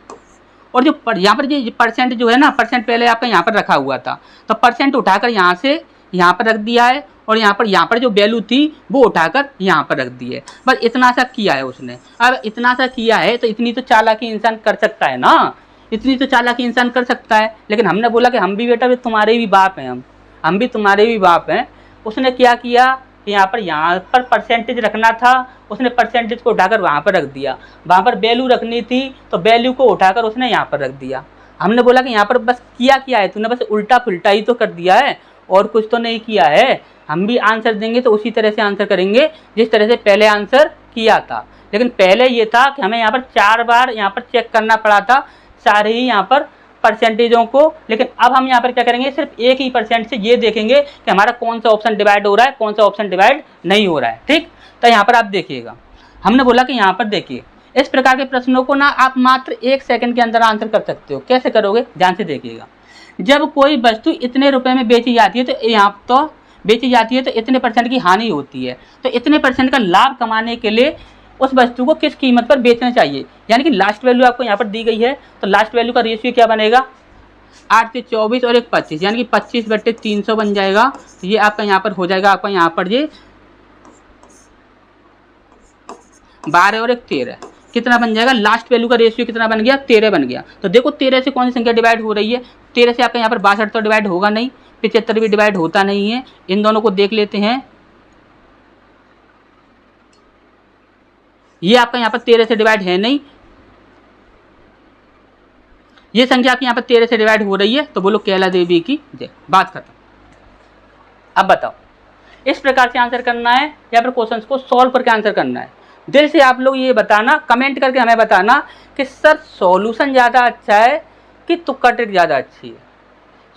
और जो यहाँ पर जो % जो है ना, % पहले आपका यहाँ पर रखा हुआ था, तो % उठाकर यहाँ से यहाँ पर रख दिया है, और यहाँ पर जो वैल्यू थी वो उठाकर यहाँ पर रख दी है। बस इतना सा किया है उसने। अब इतना सा किया है तो इतनी तो चालाकी इंसान कर सकता है ना, इतनी तो चालाकी इंसान कर सकता है। लेकिन हमने बोला कि हम भी बेटा भी तुम्हारे भी बाप हैं, हम भी तुम्हारे भी बाप हैं। उसने क्या किया कि यहाँ पर % रखना था, उसने % को उठाकर वहाँ पर रख दिया। वहाँ पर वैल्यू रखनी थी तो वैल्यू को उठाकर उसने यहाँ पर रख दिया। हमने बोला कि यहाँ पर बस किया है तूने, बस उल्टा पुल्टा ही तो कर दिया है, और कुछ तो नहीं किया है। हम भी आंसर देंगे तो उसी तरह से आंसर करेंगे जिस तरह से पहले आंसर किया था। लेकिन पहले ये था कि हमें यहाँ पर 4 बार यहाँ पर चेक करना पड़ा था सारे ही यहाँ पर % को। लेकिन अब हम यहाँ पर क्या करेंगे, सिर्फ एक ही % से ये देखेंगे कि हमारा कौन सा ऑप्शन डिवाइड हो रहा है, कौन सा ऑप्शन डिवाइड नहीं हो रहा है। ठीक, तो यहाँ पर आप देखिएगा, हमने बोला कि यहाँ पर देखिए, इस प्रकार के प्रश्नों को ना आप मात्र 1 सेकंड के अंदर आंसर कर सकते हो। कैसे करोगे, ध्यान से देखिएगा। जब कोई वस्तु इतने रुपए में बेची जाती है तो यहाँ तो बेची जाती है तो इतने % की हानि होती है, तो इतने % का लाभ कमाने के लिए उस वस्तु को किस कीमत पर बेचना चाहिए। यानी कि लास्ट वैल्यू आपको यहाँ पर दी गई है, तो लास्ट वैल्यू का रेशियो क्या बनेगा, 8 से 24 और 1 25, यानी कि 25/300 बन जाएगा। तो ये आपका यहाँ पर हो जाएगा, आपका यहाँ पर ये 12 और 1 13, कितना बन जाएगा, लास्ट वैल्यू का रेशियो कितना बन गया, 13 बन गया। तो देखो 13 से कौन सी संख्या डिवाइड हो रही है, 13 से आपका यहाँ पर 62 तो डिवाइड होगा नहीं, 75 भी डिवाइड होता नहीं है। इन दोनों को देख लेते हैं, ये आपका यहाँ पर 13 से डिवाइड है नहीं, ये संख्या आपकी यहाँ पर 13 से डिवाइड हो रही है। तो बोलो कैला देवी की जय, बात खत्म। अब बताओ इस प्रकार से आंसर करना है या फिर क्वेश्चंस को सॉल्व करके आंसर करना है। दिल से आप लोग ये बताना, कमेंट करके हमें बताना कि सर सॉल्यूशन ज़्यादा अच्छा है कि तुक्का ट्रिक ज़्यादा अच्छी है,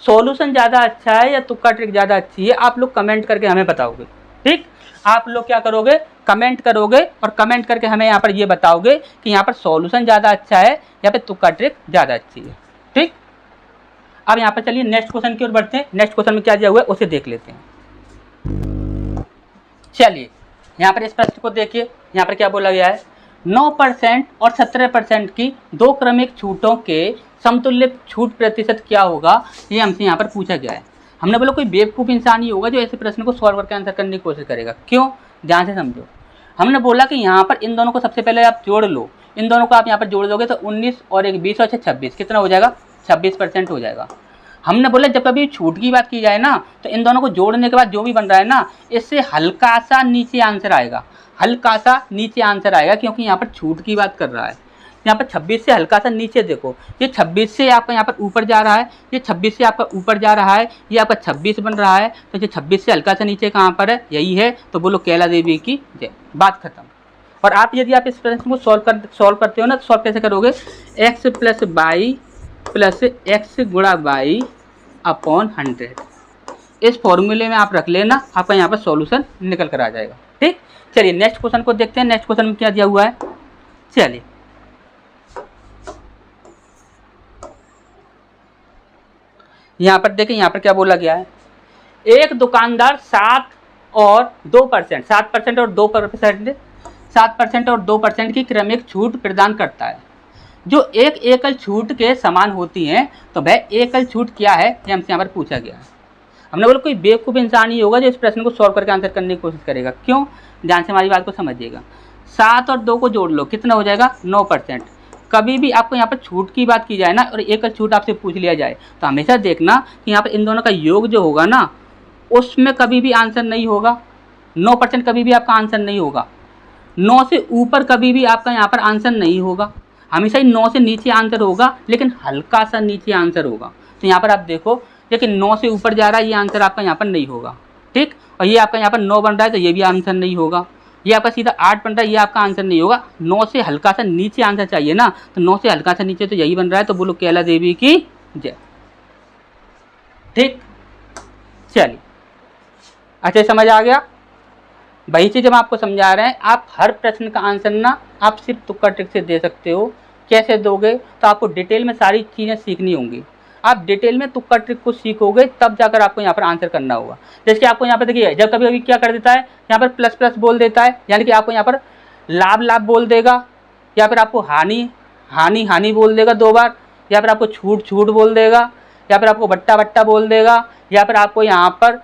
सॉल्यूशन ज़्यादा अच्छा है या तुक्का ट्रिक ज़्यादा अच्छी है। आप लोग कमेंट करके हमें बताओगे। ठीक, आप लोग क्या करोगे, कमेंट करोगे और कमेंट करके हमें यहाँ पर ये बताओगे कि यहाँ पर सॉल्यूशन ज़्यादा अच्छा है या फिर तुक्का ट्रिक ज़्यादा अच्छी है। ठीक, अब यहाँ पर चलिए नेक्स्ट क्वेश्चन की ओर बढ़ते हैं। नेक्स्ट क्वेश्चन में क्या दिया हुआ है उसे देख लेते हैं। चलिए यहाँ पर इस प्रश्न को देखिए, यहाँ पर क्या बोला गया है, 9% और 17% की 2 क्रमिक छूटों के समतुल्य छूट प्रतिशत क्या होगा, ये हमसे यहाँ पर पूछा गया है। हमने बोला कोई बेवकूफ़ इंसान ही होगा जो ऐसे प्रश्न को सॉल्व करके आंसर करने की कोशिश करेगा। क्यों, ध्यान से समझो। हमने बोला कि यहाँ पर इन दोनों को सबसे पहले आप जोड़ लो, इन दोनों को आप यहाँ पर जोड़ दोगे तो 19 और 1 20 और 26, कितना हो जाएगा, 26% हो जाएगा। हमने बोला जब कभी छूट की बात की जाए ना तो इन दोनों को जोड़ने के बाद जो भी बन रहा है ना, इससे हल्का सा नीचे आंसर आएगा, हल्का सा नीचे आंसर आएगा, क्योंकि यहाँ पर छूट की बात कर रहा है। यहाँ पर 26 से हल्का सा नीचे देखो, ये 26 से आपका यहाँ पर ऊपर जा रहा है, ये 26 से आपका ऊपर जा रहा है, ये आपका 26 बन रहा है, तो ये 26 से हल्का सा नीचे कहाँ पर है, यही है। तो बोलो कैला देवी की जय, बात खत्म। और आप यदि आप इस प्रश्न को सॉल्व करते हो ना, तो सॉल्व कैसे करोगे, x + y + x × y upon 100, इस फॉर्मूले में आप रख लेना, आपका यहाँ पर सॉल्यूशन निकल कर आ जाएगा। ठीक, चलिए नेक्स्ट क्वेश्चन को देखते हैं। नेक्स्ट क्वेश्चन में क्या दिया हुआ है, चलिए यहाँ पर देखें, यहाँ पर क्या बोला गया है, एक दुकानदार 7% और 2%, 7% और 2% 7% और 2% की क्रमिक छूट प्रदान करता है, जो एक एकल छूट के समान होती हैं। तो वह एकल छूट क्या है, ये हमसे यहाँ पर पूछा गया है। हमने बोला कोई बेवकूफ़ इंसान ही होगा जो इस प्रश्न को सॉल्व करके आंसर करने की कोशिश करेगा। क्यों, ध्यान से हमारी बात को समझिएगा। 7 और 2 को जोड़ लो, कितना हो जाएगा, 9%। कभी भी आपको यहाँ पर छूट की बात की जाए ना और एकल छूट आपसे पूछ लिया जाए तो हमेशा देखना कि यहाँ पर इन दोनों का योग जो होगा ना उसमें कभी भी आंसर नहीं होगा। 9% कभी भी आपका आंसर नहीं होगा। 9 से ऊपर कभी भी आपका यहाँ पर आंसर नहीं होगा। हमेशा ही 9 से नीचे आंसर होगा, लेकिन हल्का सा नीचे आंसर होगा। तो यहाँ पर आप देखो, लेकिन 9 से ऊपर जा रहा है, ये आंसर आपका यहाँ पर नहीं होगा। ठीक, और ये आपका यहाँ पर 9 बन रहा है तो ये भी आंसर नहीं होगा। ये आपका सीधा 8 बन रहा है, ये आपका आंसर नहीं होगा। 9 से हल्का सा नीचे आंसर चाहिए ना, तो 9 से हल्का सा नीचे तो यही बन रहा है। तो बोलो कैला देवी की जय। ठीक, चलिए, अच्छे समझ आ गया। वही चीज़ हम आपको समझा रहे हैं। आप हर प्रश्न का आंसर ना आप सिर्फ तुक्का ट्रिक से दे सकते हो। कैसे दोगे, तो आपको डिटेल में सारी चीज़ें सीखनी होंगी। आप डिटेल में तुक्का ट्रिक को सीखोगे तब जाकर आपको यहाँ पर आंसर करना होगा। जैसे कि आपको यहाँ पर देखिए, जब कभी कभी क्या कर देता है, यहाँ पर प्लस प्लस बोल देता है, यानी कि आपको यहाँ पर लाभ लाभ बोल देगा, या फिर आपको हानि हानि हानि बोल देगा 2 बार, या फिर आपको छूट छूट बोल देगा, या फिर आपको बट्टा बट्टा बोल देगा, या फिर आपको यहाँ पर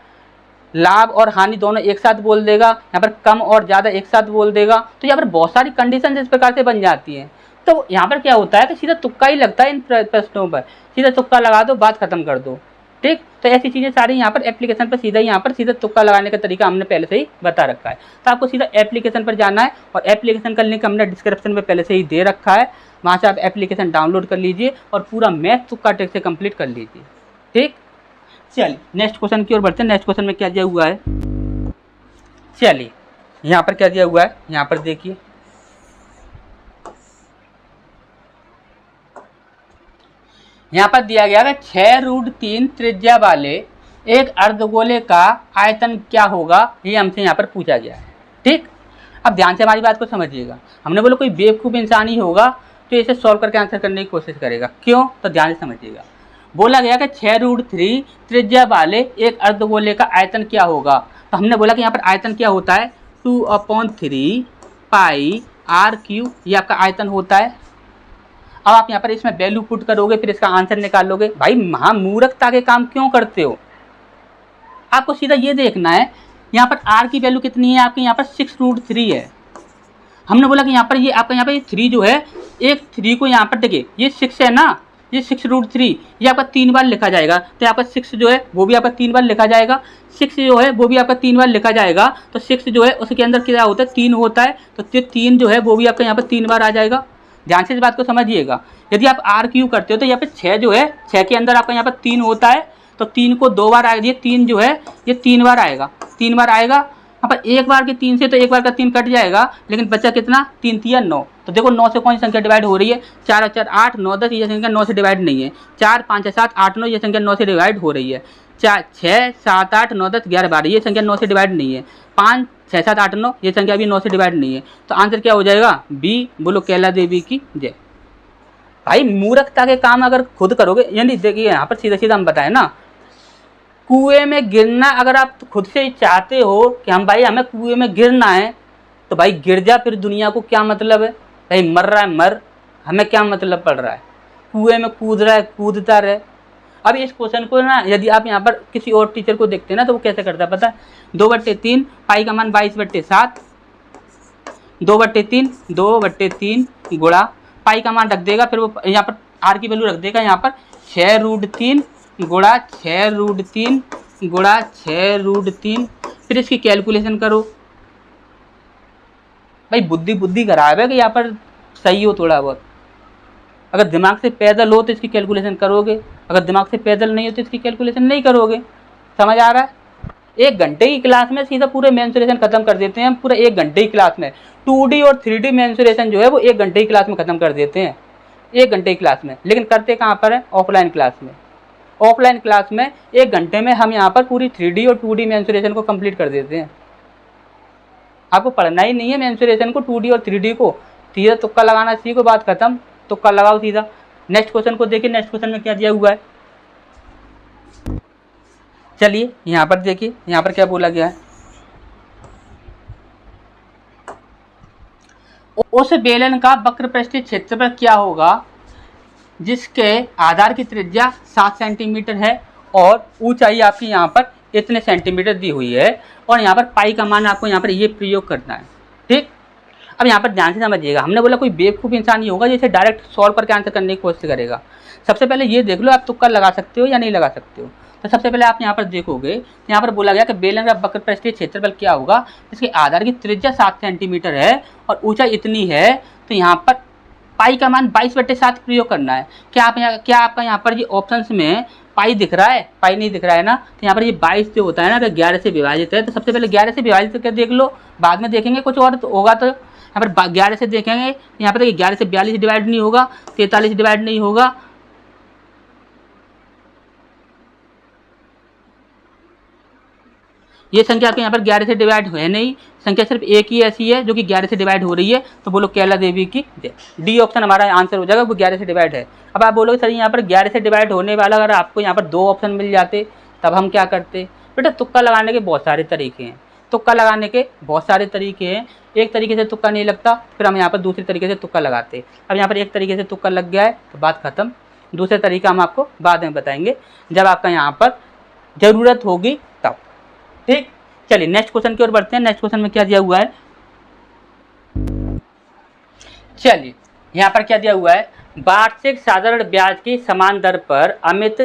लाभ और हानि दोनों एक साथ बोल देगा, यहाँ पर कम और ज़्यादा एक साथ बोल देगा। तो यहाँ पर बहुत सारी कंडीशन इस प्रकार से बन जाती हैं। तो यहाँ पर क्या होता है कि सीधा तुक्का ही लगता है इन प्रश्नों पर, सीधा तुक्का लगा दो, बात खत्म कर दो। ठीक, तो ऐसी चीज़ें सारी यहाँ पर एप्लीकेशन पर सीधा यहाँ पर सीधा तुक्का लगाने का तरीका हमने पहले से ही बता रखा है। तो आपको सीधा एप्लीकेशन पर जाना है और एप्लीकेशन का लिंक हमने डिस्क्रिप्शन में पहले से ही दे रखा है। वहाँ से आप एप्लीकेशन डाउनलोड कर लीजिए और पूरा मैथ तुक्का ट्रिक से कंप्लीट कर लीजिए। ठीक, चलिए नेक्स्ट क्वेश्चन की ओर बढ़ते हैं। नेक्स्ट क्वेश्चन में क्या दिया हुआ है, चलिए यहाँ पर क्या दिया हुआ है, यहाँ पर देखिए। यहाँ पर दिया गया है 6√3 त्रिज्या वाले एक अर्धगोले का आयतन क्या होगा, ये हमसे यहाँ पर पूछा गया है। ठीक, अब ध्यान से हमारी बात को समझिएगा। हमने बोला कोई बेवकूफ़ इंसान ही होगा तो इसे सॉल्व करके आंसर करने की कोशिश करेगा। क्यों, तो ध्यान से समझिएगा। बोला गया कि 6√3 त्रिज्या वाले एक अर्धगोले का आयतन क्या होगा। तो हमने बोला कि यहाँ पर आयतन क्या होता है, 2/3 पाई r3, ये आपका आयतन होता है। अब आप यहाँ पर इसमें वैल्यू पुट करोगे, फिर इसका आंसर निकालोगे। भाई महामूर्खता के काम क्यों करते हो, आपको सीधा ये देखना है यहाँ पर r की वैल्यू कितनी है, आपके यहाँ पर 6√3 है। हमने बोला कि यहाँ पर ये आपका यहाँ पर 3 जो है, एक 3 को यहाँ पर देखिए, ये 6 है ना, ये 6√3 ये आपका 3 बार लिखा जाएगा। तो आपका 6 जो है वो भी आपका 3 बार लिखा जाएगा, 6 जो है वो भी आपका 3 बार लिखा जाएगा। तो 6 जो है उसके अंदर क्या होता है, 3 होता है। तो 3 जो है वो भी आपका यहाँ पर 3 बार आ जाएगा। ध्यान से इस बात को समझिएगा। यदि आप r³ करते हो तो यहाँ पर 6 जो है, 6 के अंदर आपका यहाँ पर 3 होता है। तो 3 को 2 बार आएगा, ये 3 जो है ये 3 बार आएगा, 3 बार आएगा। यहाँ पर एक बार के 3 से तो एक बार का 3 कट जाएगा, लेकिन बचा कितना, 3 3 9। तो देखो 9 से कौन सी संख्या डिवाइड हो रही है, 4 और 4 8 9 10, ये संख्या 9 से डिवाइड नहीं है। 4 5 7 8 9, ये संख्या 9 से डिवाइड हो रही है। 4 6 7 8 9 10 11 12, ये संख्या 9 से डिवाइड नहीं है। 5 6 7 8 9, ये संख्या भी 9 से डिवाइड नहीं है। तो आंसर क्या हो जाएगा, बी। बोलो कैला देवी की जय। भाई मूर्खता के काम अगर खुद करोगे, यानी देखिए यहाँ पर सीधा सीधा हम बताएं ना, कुएं में गिरना अगर आप खुद से ही चाहते हो कि हम भाई हमें कुएं में गिरना है, तो भाई गिर जा, फिर दुनिया को क्या मतलब है। भाई मर रहा है मर, हमें क्या मतलब पड़ रहा है, कुएं में कूद रहा है कूदता रहे। अब इस क्वेश्चन को ना यदि आप यहाँ पर किसी और टीचर को देखते हैं ना, तो वो कैसे करता है पता है, 2/3 पाई का मान 22/7, 2/3 गुणा पाई का मान रख देगा, फिर वो यहाँ पर r की वैल्यू रख देगा, यहाँ पर 6√3 गुणा 6√3 गुणा 6√3, फिर इसकी कैलकुलेशन करो। भाई बुद्धि खराब है कि यहाँ पर सही हो थोड़ा बहुत। अगर दिमाग से पैदल हो तो इसकी कैलकुलेशन करोगे, अगर दिमाग से पैदल नहीं हो तो इसकी कैलकुलेशन नहीं करोगे। समझ आ रहा है। 1 घंटे की क्लास में सीधा पूरे मेंसुरेशन खत्म कर देते हैं, पूरा 1 घंटे की क्लास में। 2D और 3D मेंसुरेशन जो है वो 1 घंटे की क्लास में खत्म कर देते हैं, 1 घंटे की क्लास में। लेकिन करते कहाँ पर है, ऑफलाइन क्लास में। ऑफलाइन क्लास में 1 घंटे में हम यहाँ पर पूरी 3D और 2D मेंसुरेशन को कंप्लीट कर देते हैं। आपको पढ़ना ही नहीं है मेंसुरेशन को, 2D और 3D को, सीधा तुक्का लगाना सीखो, बात खत्म। तुक्का लगाओ सीधा। नेक्स्ट क्वेश्चन को देखिए, नेक्स्ट क्वेश्चन में क्या दिया हुआ है। चलिए यहाँ पर देखिए, यहाँ पर क्या बोला गया है। उस बेलन का वक्र पृष्ठीय क्षेत्रफल क्या होगा जिसके आधार की त्रिज्या 7 सेंटीमीटर है और ऊंचाई आपकी यहाँ पर इतने सेंटीमीटर दी हुई है, और यहाँ पर पाई का मान आपको यहाँ पर ये प्रयोग करना है। ठीक, अब यहाँ पर ध्यान से समझिएगा, हमने बोला कोई बेवकूफ़ इंसान नहीं होगा जैसे डायरेक्ट सॉल्व करके आंसर करने की कोशिश करेगा। सबसे पहले ये देख लो आप तुक्का लगा सकते हो या नहीं लगा सकते हो। तो सबसे पहले आप यहाँ पर देखोगे, यहाँ पर बोला गया कि बेलन का वक्र पृष्ठीय क्षेत्रफल क्या होगा जिसके आधार की त्रिज्या 7 सेंटीमीटर है और ऊंचाई इतनी है। तो यहाँ पर पाई का मान 22/7 प्रयोग करना है। क्या आपका यहाँ पर ये ऑप्शंस में पाई दिख रहा है? पाई नहीं दिख रहा है ना। तो यहाँ पर ये 22 जो होता है ना, अगर 11 से विभाजित है तो सबसे पहले 11 से विभाजित करके देख लो, बाद में देखेंगे कुछ और तो होगा। तो यहाँ पर 11 से देखेंगे, यहाँ पर देखिए 11 से 42 डिवाइड नहीं होगा, 43 डिवाइड नहीं होगा, ये संख्या आपके यहाँ पर 11 से डिवाइड है नहीं, संख्या सिर्फ एक ही ऐसी है जो कि 11 से डिवाइड हो रही है। तो बोलो कैला देवी की जय। डी ऑप्शन हमारा आंसर हो जाएगा, वो 11 से डिवाइड है। अब आप बोलोगे सर यहाँ पर 11 से डिवाइड होने वाला अगर आपको यहाँ पर 2 ऑप्शन मिल जाते तब हम क्या करते? बेटा तुक्का लगाने के बहुत सारे तरीके हैं, तुक्का लगाने के बहुत सारे तरीके हैं। एक तरीके से तुक्का नहीं लगता, फिर हम यहाँ पर दूसरे तरीके से तुक्का लगाते। अब यहाँ पर एक तरीके से तुक्का लग गया है तो बात खत्म। दूसरे तरीका हम आपको बाद में बताएंगे जब आपका यहाँ पर ज़रूरत होगी तब। ठीक, चलिए नेक्स्ट क्वेश्चन की ओर बढ़ते हैं। नेक्स्ट क्वेश्चन में क्या दिया हुआ है, चलिए यहाँ पर क्या दिया हुआ है, वार्षिक साधारण ब्याज की समान दर पर अमित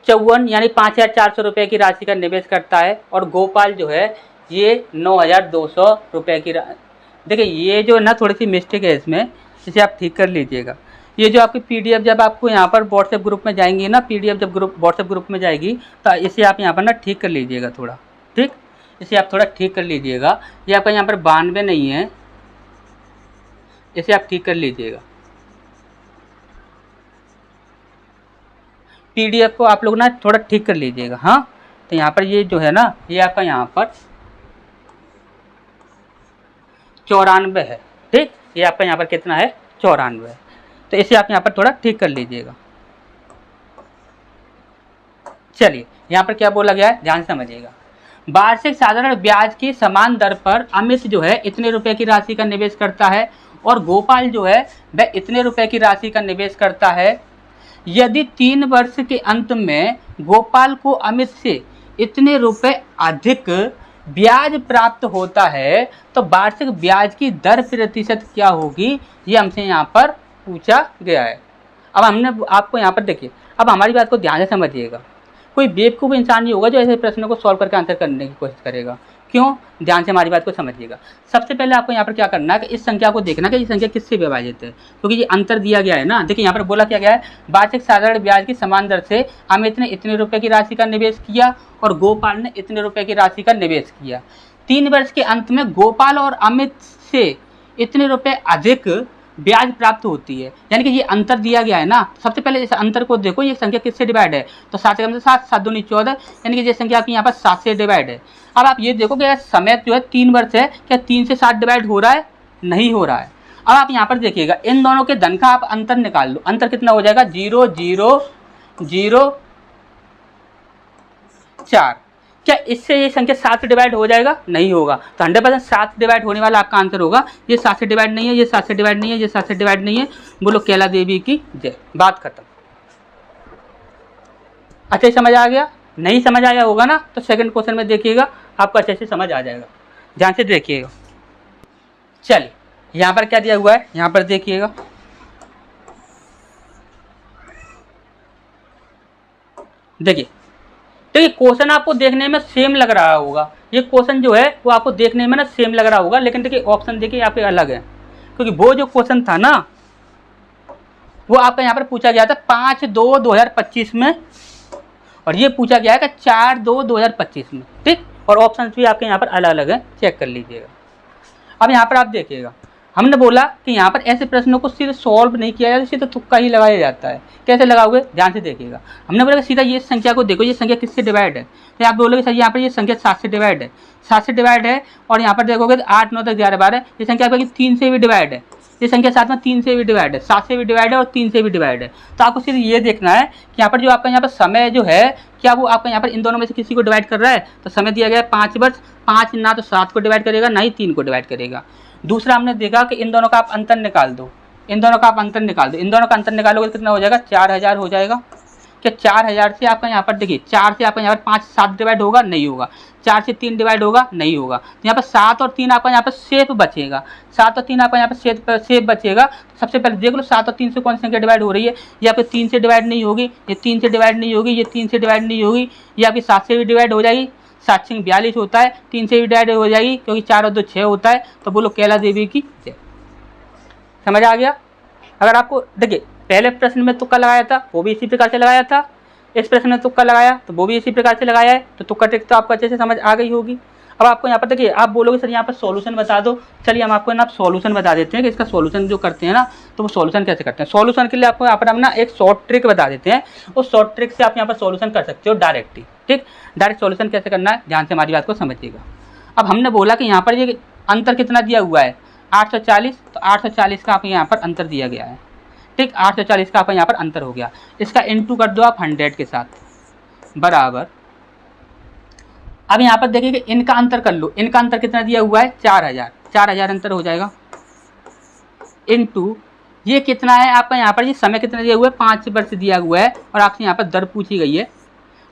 54 यानी 5,400 रुपये की राशि का निवेश करता है और गोपाल जो है ये 9,200 रुपये की। देखिए ये जो है ना थोड़ी सी मिस्टेक है इसमें, इसे आप ठीक कर लीजिएगा। ये जो आपकी पीडीएफ जब आपको यहाँ पर व्हाट्सएप ग्रुप में जाएंगी ना, पीडीएफ जब व्हाट्सएप ग्रुप में जाएगी तो इसे आप यहाँ पर ना ठीक कर लीजिएगा थोड़ा। ठीक, इसे आप थोड़ा ठीक कर लीजिएगा। ये आपका यहाँ पर 92 नहीं है, इसे आप ठीक कर लीजिएगा। पीडीएफ को आप लोग ना थोड़ा ठीक कर लीजिएगा। हाँ, तो यहाँ पर ये जो है ना, ये आपका यहाँ पर 94 है। ठीक, ये आपका यहाँ पर कितना है, 94 है। तो इसे आप यहाँ पर थोड़ा ठीक कर लीजिएगा। चलिए यहाँ पर क्या बोला गया है, ध्यान से समझिएगा। वार्षिक साधारण ब्याज की समान दर पर अमित जो है इतने रुपए की राशि का निवेश करता है और गोपाल जो है वह इतने रुपए की राशि का निवेश करता है। यदि 3 वर्ष के अंत में गोपाल को अमित से इतने रुपए अधिक ब्याज प्राप्त होता है तो वार्षिक ब्याज की दर प्रतिशत क्या होगी, ये हमसे यहाँ पर पूछा गया है। अब हमने आपको यहाँ पर देखिए, अब हमारी बात को ध्यान से समझिएगा। कोई बेवकूफ़ इंसान नहीं होगा जो ऐसे प्रश्नों को सॉल्व करके आंसर करने की कोशिश करेगा। क्यों? ध्यान से हमारी बात को समझिएगा। सबसे पहले आपको यहाँ पर क्या करना है कि इस संख्या को देखना कि ये संख्या किससे विभाजित है, क्योंकि ये अंतर दिया गया है ना। देखिए यहाँ पर बोला क्या गया है, वार्षिक साधारण ब्याज की समान दर से अमित ने इतने रुपए की राशि का निवेश किया और गोपाल ने इतने रुपए की राशि का निवेश किया। 3 वर्ष के अंत में गोपाल और अमित से इतने रुपए अधिक ब्याज प्राप्त होती है, यानी कि ये अंतर दिया गया है ना। सबसे पहले इस अंतर को देखो, ये संख्या किससे डिवाइड है, तो 7 से 7, 7 दूनी 14, यानी कि ये संख्या आपकी यहाँ पर 7 से डिवाइड है। अब आप ये देखो कि समय जो है 3 वर्ष है, क्या 3 से 7 डिवाइड हो रहा है? नहीं हो रहा है। अब आप यहाँ पर देखिएगा, इन दोनों के धन का आप अंतर निकाल लो। अंतर कितना हो जाएगा, 0 0 0 4। क्या इससे ये संख्या 7 से डिवाइड हो जाएगा? नहीं होगा। तो 100% 7 डिवाइड होने वाला आपका आंसर होगा। ये 7 से डिवाइड नहीं है, ये 7 से डिवाइड नहीं है, ये 7 से डिवाइड नहीं है। बोलो कैला देवी की जय। बात खत्म। अच्छे से समझ आ गया? नहीं समझ आया होगा ना तो सेकंड क्वेश्चन में देखिएगा, आपको अच्छे से समझ आ जाएगा। ध्यान से देखिएगा। चलिए यहाँ पर क्या दिया हुआ है, यहाँ पर देखिएगा। देखिए क्वेश्चन आपको देखने में सेम लग रहा होगा, ये क्वेश्चन जो है वो आपको देखने में ना सेम लग रहा होगा, लेकिन देखिए ऑप्शन देखिए आपके अलग है। क्योंकि वो जो क्वेश्चन था ना वो आपका यहाँ पर पूछा गया था 5/2/2025 में, और ये पूछा गया है कि 4/2/2025 में। ठीक, और ऑप्शन भी आपके यहाँ पर अलग अलग है, चेक कर लीजिएगा। अब यहाँ पर आप देखिएगा, हमने बोला कि यहाँ पर ऐसे प्रश्नों को सीधे सॉल्व नहीं किया जाता, सीधे तुक्का ही लगाया जाता है। कैसे लगाओगे, ध्यान से देखिएगा। हमने बोला कि सीधा ये संख्या को देखो, ये संख्या किससे डिवाइड है, तो आप बोलोगे सर यहाँ पर ये संख्या 7 से डिवाइड है, 7 से डिवाइड है। और यहाँ पर देखोगे तो 8 9 10 11 12, ये संख्या आपकी 3 से भी डिवाइड है, ये संख्या साथ में 3 से भी डिवाइड है, 7 से भी डिवाइड है और 3 से भी डिवाइड है। तो आपको सिर्फ ये देखना है कि यहाँ पर जो आपका यहाँ पर समय जो है, क्या वो आपका यहाँ पर इन दोनों में से किसी को डिवाइड कर रहा है। तो समय दिया गया है 5 वर्ष, 5 ना तो 7 को डिवाइड करेगा ना ही 3 को डिवाइड करेगा। दूसरा हमने देखा कि इन दोनों का आप अंतर निकाल दो, इन दोनों का आप अंतर निकाल दो, इन दोनों का अंतर निकालोगे तो कितना हो जाएगा, 4000 हो जाएगा। क्या 4000 से आपका यहाँ पर देखिए 4 से आपका यहाँ पर 5 7 डिवाइड होगा, नहीं होगा। 4 से 3 डिवाइड होगा, नहीं होगा। तो यहाँ पर 7 और 3 आपका यहाँ पर सेफ बचेगा, 7 और 3 आपका यहाँ पर सेफ बचेगा। तो सबसे पहले देख लो 7 और 3 से कौन सी संख्या डिवाइड हो रही है, ये आपके 3 से डिवाइड नहीं होगी, ये 3 से डिवाइड नहीं होगी, ये 3 से डिवाइड नहीं होगी, ये आपकी 7 से भी डिवाइड हो जाएगी, 7 से 42 होता है, 3 से भी डिवाइड हो जाएगी क्योंकि 4 और 2 6 होता है। तो बोलो कैला देवी की जय। समझ आ गया। अगर आपको देखिए पहले प्रश्न में तुक्का लगाया था वो भी इसी प्रकार से लगाया था, इस प्रश्न में तुक्का लगाया तो वो भी इसी प्रकार से लगाया है, तो तुक्का ट्रिक तो आपको अच्छे से समझ आ गई होगी। अब आपको यहाँ पर देखिए आप बोलोगे सर यहाँ पर सॉल्यूशन बता दो, चलिए हम आपको ना सॉल्यूशन बता देते हैं कि इसका सॉल्यूशन जो करते हैं ना तो वो सॉल्यूशन कैसे करते हैं। सॉल्यूशन के लिए आपको यहाँ पर हम ना एक शॉर्ट ट्रिक बता देते हैं, उस शॉर्ट ट्रिक से आप यहाँ पर सॉल्यूशन कर सकते हो डायरेक्ट ही। ठीक, डायरेक्ट सॉल्यूशन कैसे करना है ध्यान से हमारी बात को समझिएगा। अब हमने बोला कि यहाँ पर ये अंतर कितना दिया हुआ है 840, तो 840 का आपको यहाँ पर अंतर दिया गया है। ठीक, 840 का आपका यहाँ पर अंतर हो गया, इसका इंटू कर दो आप 100 के साथ बराबर। अब यहाँ पर देखिए कि इनका अंतर कर लो, इनका अंतर कितना दिया हुआ है 4000, 4000 अंतर हो जाएगा इनटू ये कितना है आपका यहाँ पर, ये समय कितना दिया हुआ है 5 वर्ष दिया हुआ है और आपसे यहाँ पर दर पूछी गई है,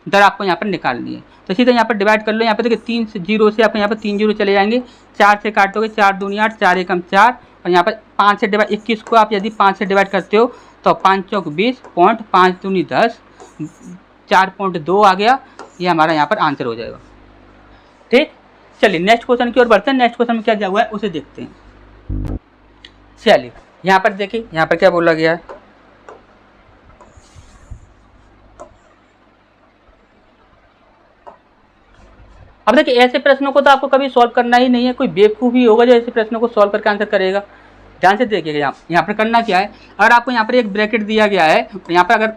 दर आपको यहाँ पर निकालनी है। तो सीधे यहाँ पर डिवाइड कर लो, यहाँ पर देखिए 3 से 0 से आपको यहाँ पर 3 0 चले जाएंगे, 4 से काटोगे 4 दूनी 8, 4 एकम 4 और यहाँ पर 5 से डिवाइड 21 को आप यदि 5 से डिवाइड करते हो तो 5 चौक 20, पॉइंट 5 दूनी 10, 4.2 आ गया, ये हमारा यहाँ पर आंसर हो जाएगा। ठीक, चलिए नेक्स्ट क्वेश्चन की ओर बढ़ते हैं। नेक्स्ट क्वेश्चन में क्या दिया हुआ है उसे देखते हैं। चलिए यहाँ पर देखिए यहाँ पर क्या बोला गया है, अब देखिए ऐसे प्रश्नों को तो आपको कभी सॉल्व करना ही नहीं है, कोई बेवकूफ़ ही होगा जो ऐसे प्रश्नों को सॉल्व करके आंसर करेगा। ध्यान से देखिएगा यहाँ पर करना क्या है, अगर आपको यहाँ पर एक ब्रैकेट दिया गया है तो यहाँ पर अगर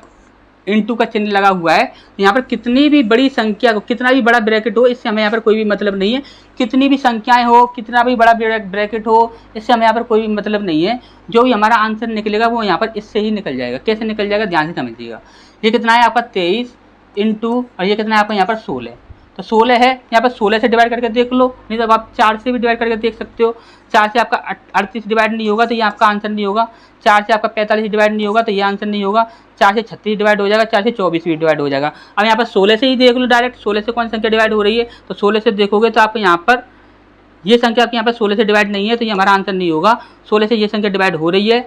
इनटू का चिन्ह लगा हुआ है तो यहाँ पर कितनी भी बड़ी संख्या को, कितना भी बड़ा ब्रैकेट हो इससे हमें यहाँ पर कोई भी मतलब नहीं है, कितनी भी संख्याएं हो, कितना भी बड़ा ब्रैकेट हो इससे हमें यहाँ पर कोई भी मतलब नहीं है। जो भी हमारा आंसर निकलेगा वो यहाँ पर इससे ही निकल जाएगा। कैसे निकल जाएगा ध्यान से समझिएगा। ये कितना है आपका 23 इंटू और ये कितना है आपका यहाँ पर 16, तो 16 है, यहाँ पर 16 से डिवाइड करके देख लो, नहीं तो आप 4 से भी डिवाइड करके देख सकते हो। 4 से आपका 38 डिवाइड नहीं होगा तो ये आपका आंसर नहीं होगा, 4 से आपका 45 डिवाइड नहीं होगा तो ये आंसर नहीं होगा, 4 से 36 डिवाइड हो जाएगा, 4 से 24 भी डिवाइड हो जाएगा। अब यहाँ पर 16 से ही देख लो डायरेक्ट, 16 से कौन संख्या डिवाइड हो रही है, तो 16 से देखोगे तो आपको यहाँ पर ये संख्या आपके यहाँ पर 16 से डिवाइड नहीं है तो ये हमारा आंसर नहीं होगा। 16 से ये संख्या डिवाइड हो रही है,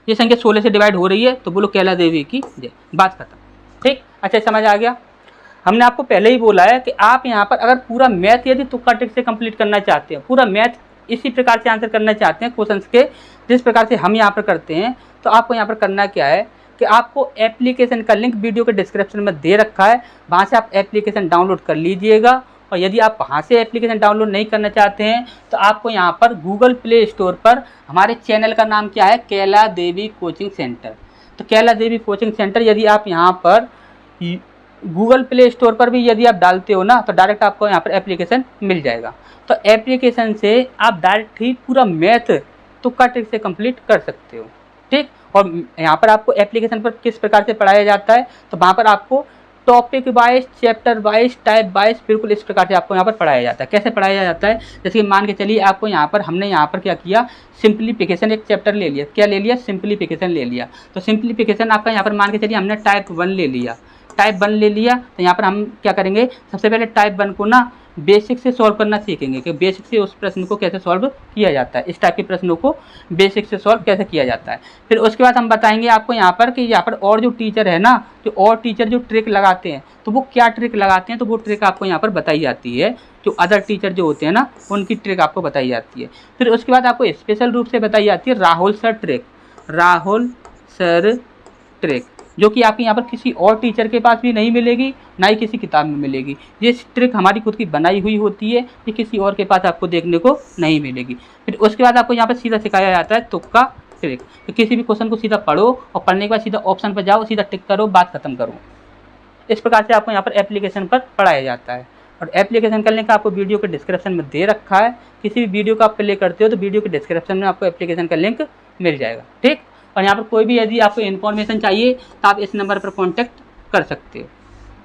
ये संख्या 16 से डिवाइड हो रही है, तो बोलो कैला देवी की जय, बात खत्म। ठीक, अच्छा समझ आ गया। हमने आपको पहले ही बोला है कि आप यहाँ पर अगर पूरा मैथ यदि तुक्का ट्रिक से कंप्लीट करना चाहते हैं, पूरा मैथ इसी प्रकार से आंसर करना चाहते हैं क्वेश्चंस के जिस प्रकार से हम यहाँ पर करते हैं, तो आपको यहाँ पर करना क्या है कि आपको एप्लीकेशन का लिंक वीडियो के डिस्क्रिप्शन में दे रखा है, वहाँ से आप एप्लीकेशन डाउनलोड कर लीजिएगा। और यदि आप वहाँ से एप्लीकेशन डाउनलोड नहीं करना चाहते हैं तो आपको यहाँ पर गूगल प्ले स्टोर पर हमारे चैनल का नाम क्या है, कैला देवी कोचिंग सेंटर। तो कैला देवी कोचिंग सेंटर यदि आप यहाँ पर गूगल प्ले स्टोर पर भी यदि आप डालते हो ना तो डायरेक्ट आपको यहाँ पर एप्लीकेशन मिल जाएगा। तो एप्लीकेशन से आप डायरेक्ट ही पूरा मैथ तुक्का ट्रिक से कंप्लीट कर सकते हो। ठीक, और यहाँ पर आपको एप्लीकेशन पर किस प्रकार से पढ़ाया जाता है, तो वहाँ पर आपको topic wise, chapter wise, type wise बिल्कुल इस प्रकार से आपको यहाँ पर पढ़ाया जाता है। कैसे पढ़ाया जाता है, जैसे कि मान के चलिए आपको यहाँ पर हमने यहाँ पर क्या किया, सिंप्लीफिकेशन एक चैप्टर ले लिया, क्या ले लिया, सिंप्लीफिकेशन ले लिया। तो सिंप्लीफिकेशन आपका यहाँ पर मान के चलिए हमने टाइप 1 ले लिया, टाइप 1 ले लिया, तो यहाँ पर हम क्या करेंगे, सबसे पहले टाइप 1 को ना बेसिक से सॉल्व करना सीखेंगे कि बेसिक से उस प्रश्न को कैसे सॉल्व किया जाता है, इस टाइप के प्रश्नों को बेसिक से सॉल्व कैसे किया जाता है। फिर उसके बाद हम बताएंगे आपको यहाँ पर कि यहाँ पर और जो टीचर है ना, जो और टीचर जो ट्रिक लगाते हैं तो वो क्या ट्रिक लगाते हैं, तो वो ट्रिक आपको यहाँ पर बताई जाती है। जो अदर टीचर जो होते हैं ना उनकी ट्रिक आपको बताई जाती है। फिर उसके बाद आपको स्पेशल रूप से बताई जाती है Rahul sir trick, Rahul sir trick, जो कि आपके यहाँ पर किसी और टीचर के पास भी नहीं मिलेगी, ना ही किसी किताब में मिलेगी। ये ट्रिक हमारी खुद की बनाई हुई होती है, ये किसी और के पास आपको देखने को नहीं मिलेगी। फिर उसके बाद आपको यहाँ पर सीधा सिखाया जाता है तुक्का ट्रिक, तो किसी भी क्वेश्चन को सीधा पढ़ो और पढ़ने के बाद सीधा ऑप्शन पर जाओ, सीधा टिक करो, बात खत्म करो। इस प्रकार से आपको यहाँ पर एप्लीकेशन पर पढ़ाया जाता है। और एप्लीकेशन का लिंक आपको वीडियो के डिस्क्रिप्शन में दे रखा है। किसी भी वीडियो को आप प्ले करते हो तो वीडियो के डिस्क्रिप्शन में आपको एप्लीकेशन का लिंक मिल जाएगा। ठीक, और यहाँ पर कोई भी यदि आपको इन्फॉर्मेशन चाहिए तो आप इस नंबर पर कॉन्टैक्ट कर सकते हो।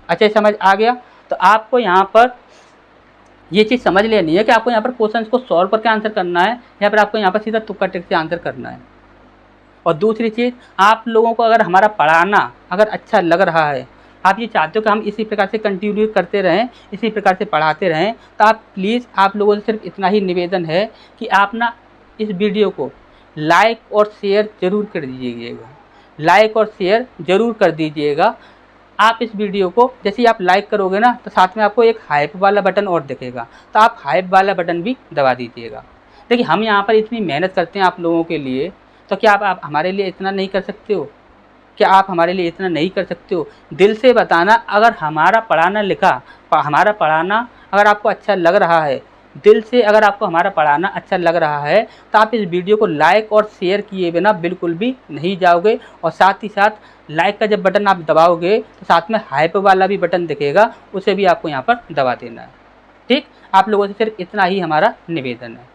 अच्छा समझ आ गया। तो आपको यहाँ पर ये चीज़ समझ लेनी है कि आपको यहाँ पर क्वेश्चन को सॉल्व करके आंसर करना है, या फिर आपको यहाँ पर सीधा तुक्का टिक से आंसर करना है। और दूसरी चीज़, आप लोगों को अगर हमारा पढ़ाना अगर अच्छा लग रहा है, आप ये चाहते हो कि हम इसी प्रकार से कंटिन्यू करते रहें, इसी प्रकार से पढ़ाते रहें, तो आप प्लीज़, आप लोगों से सिर्फ इतना ही निवेदन है कि आप ना इस वीडियो को लाइक और शेयर ज़रूर कर दीजिएगा, लाइक और शेयर ज़रूर कर दीजिएगा। आप इस वीडियो को जैसे ही आप लाइक करोगे ना, तो साथ में आपको एक हाइप वाला बटन और दिखेगा, तो आप हाइप वाला बटन भी दबा दीजिएगा। देखिए, हम यहाँ पर इतनी मेहनत करते हैं आप लोगों के लिए, तो क्या आप हमारे लिए इतना नहीं कर सकते हो? क्या आप हमारे लिए इतना नहीं कर सकते हो? दिल से बताना, अगर हमारा पढ़ाना अगर आपको अच्छा लग रहा है, दिल से अगर आपको हमारा पढ़ाना अच्छा लग रहा है, तो आप इस वीडियो को लाइक और शेयर किए बिना बिल्कुल भी नहीं जाओगे। और साथ ही साथ लाइक का जब बटन आप दबाओगे, तो साथ में हाइप वाला भी बटन दिखेगा, उसे भी आपको यहाँ पर दबा देना है। ठीक, आप लोगों से सिर्फ इतना ही हमारा निवेदन है।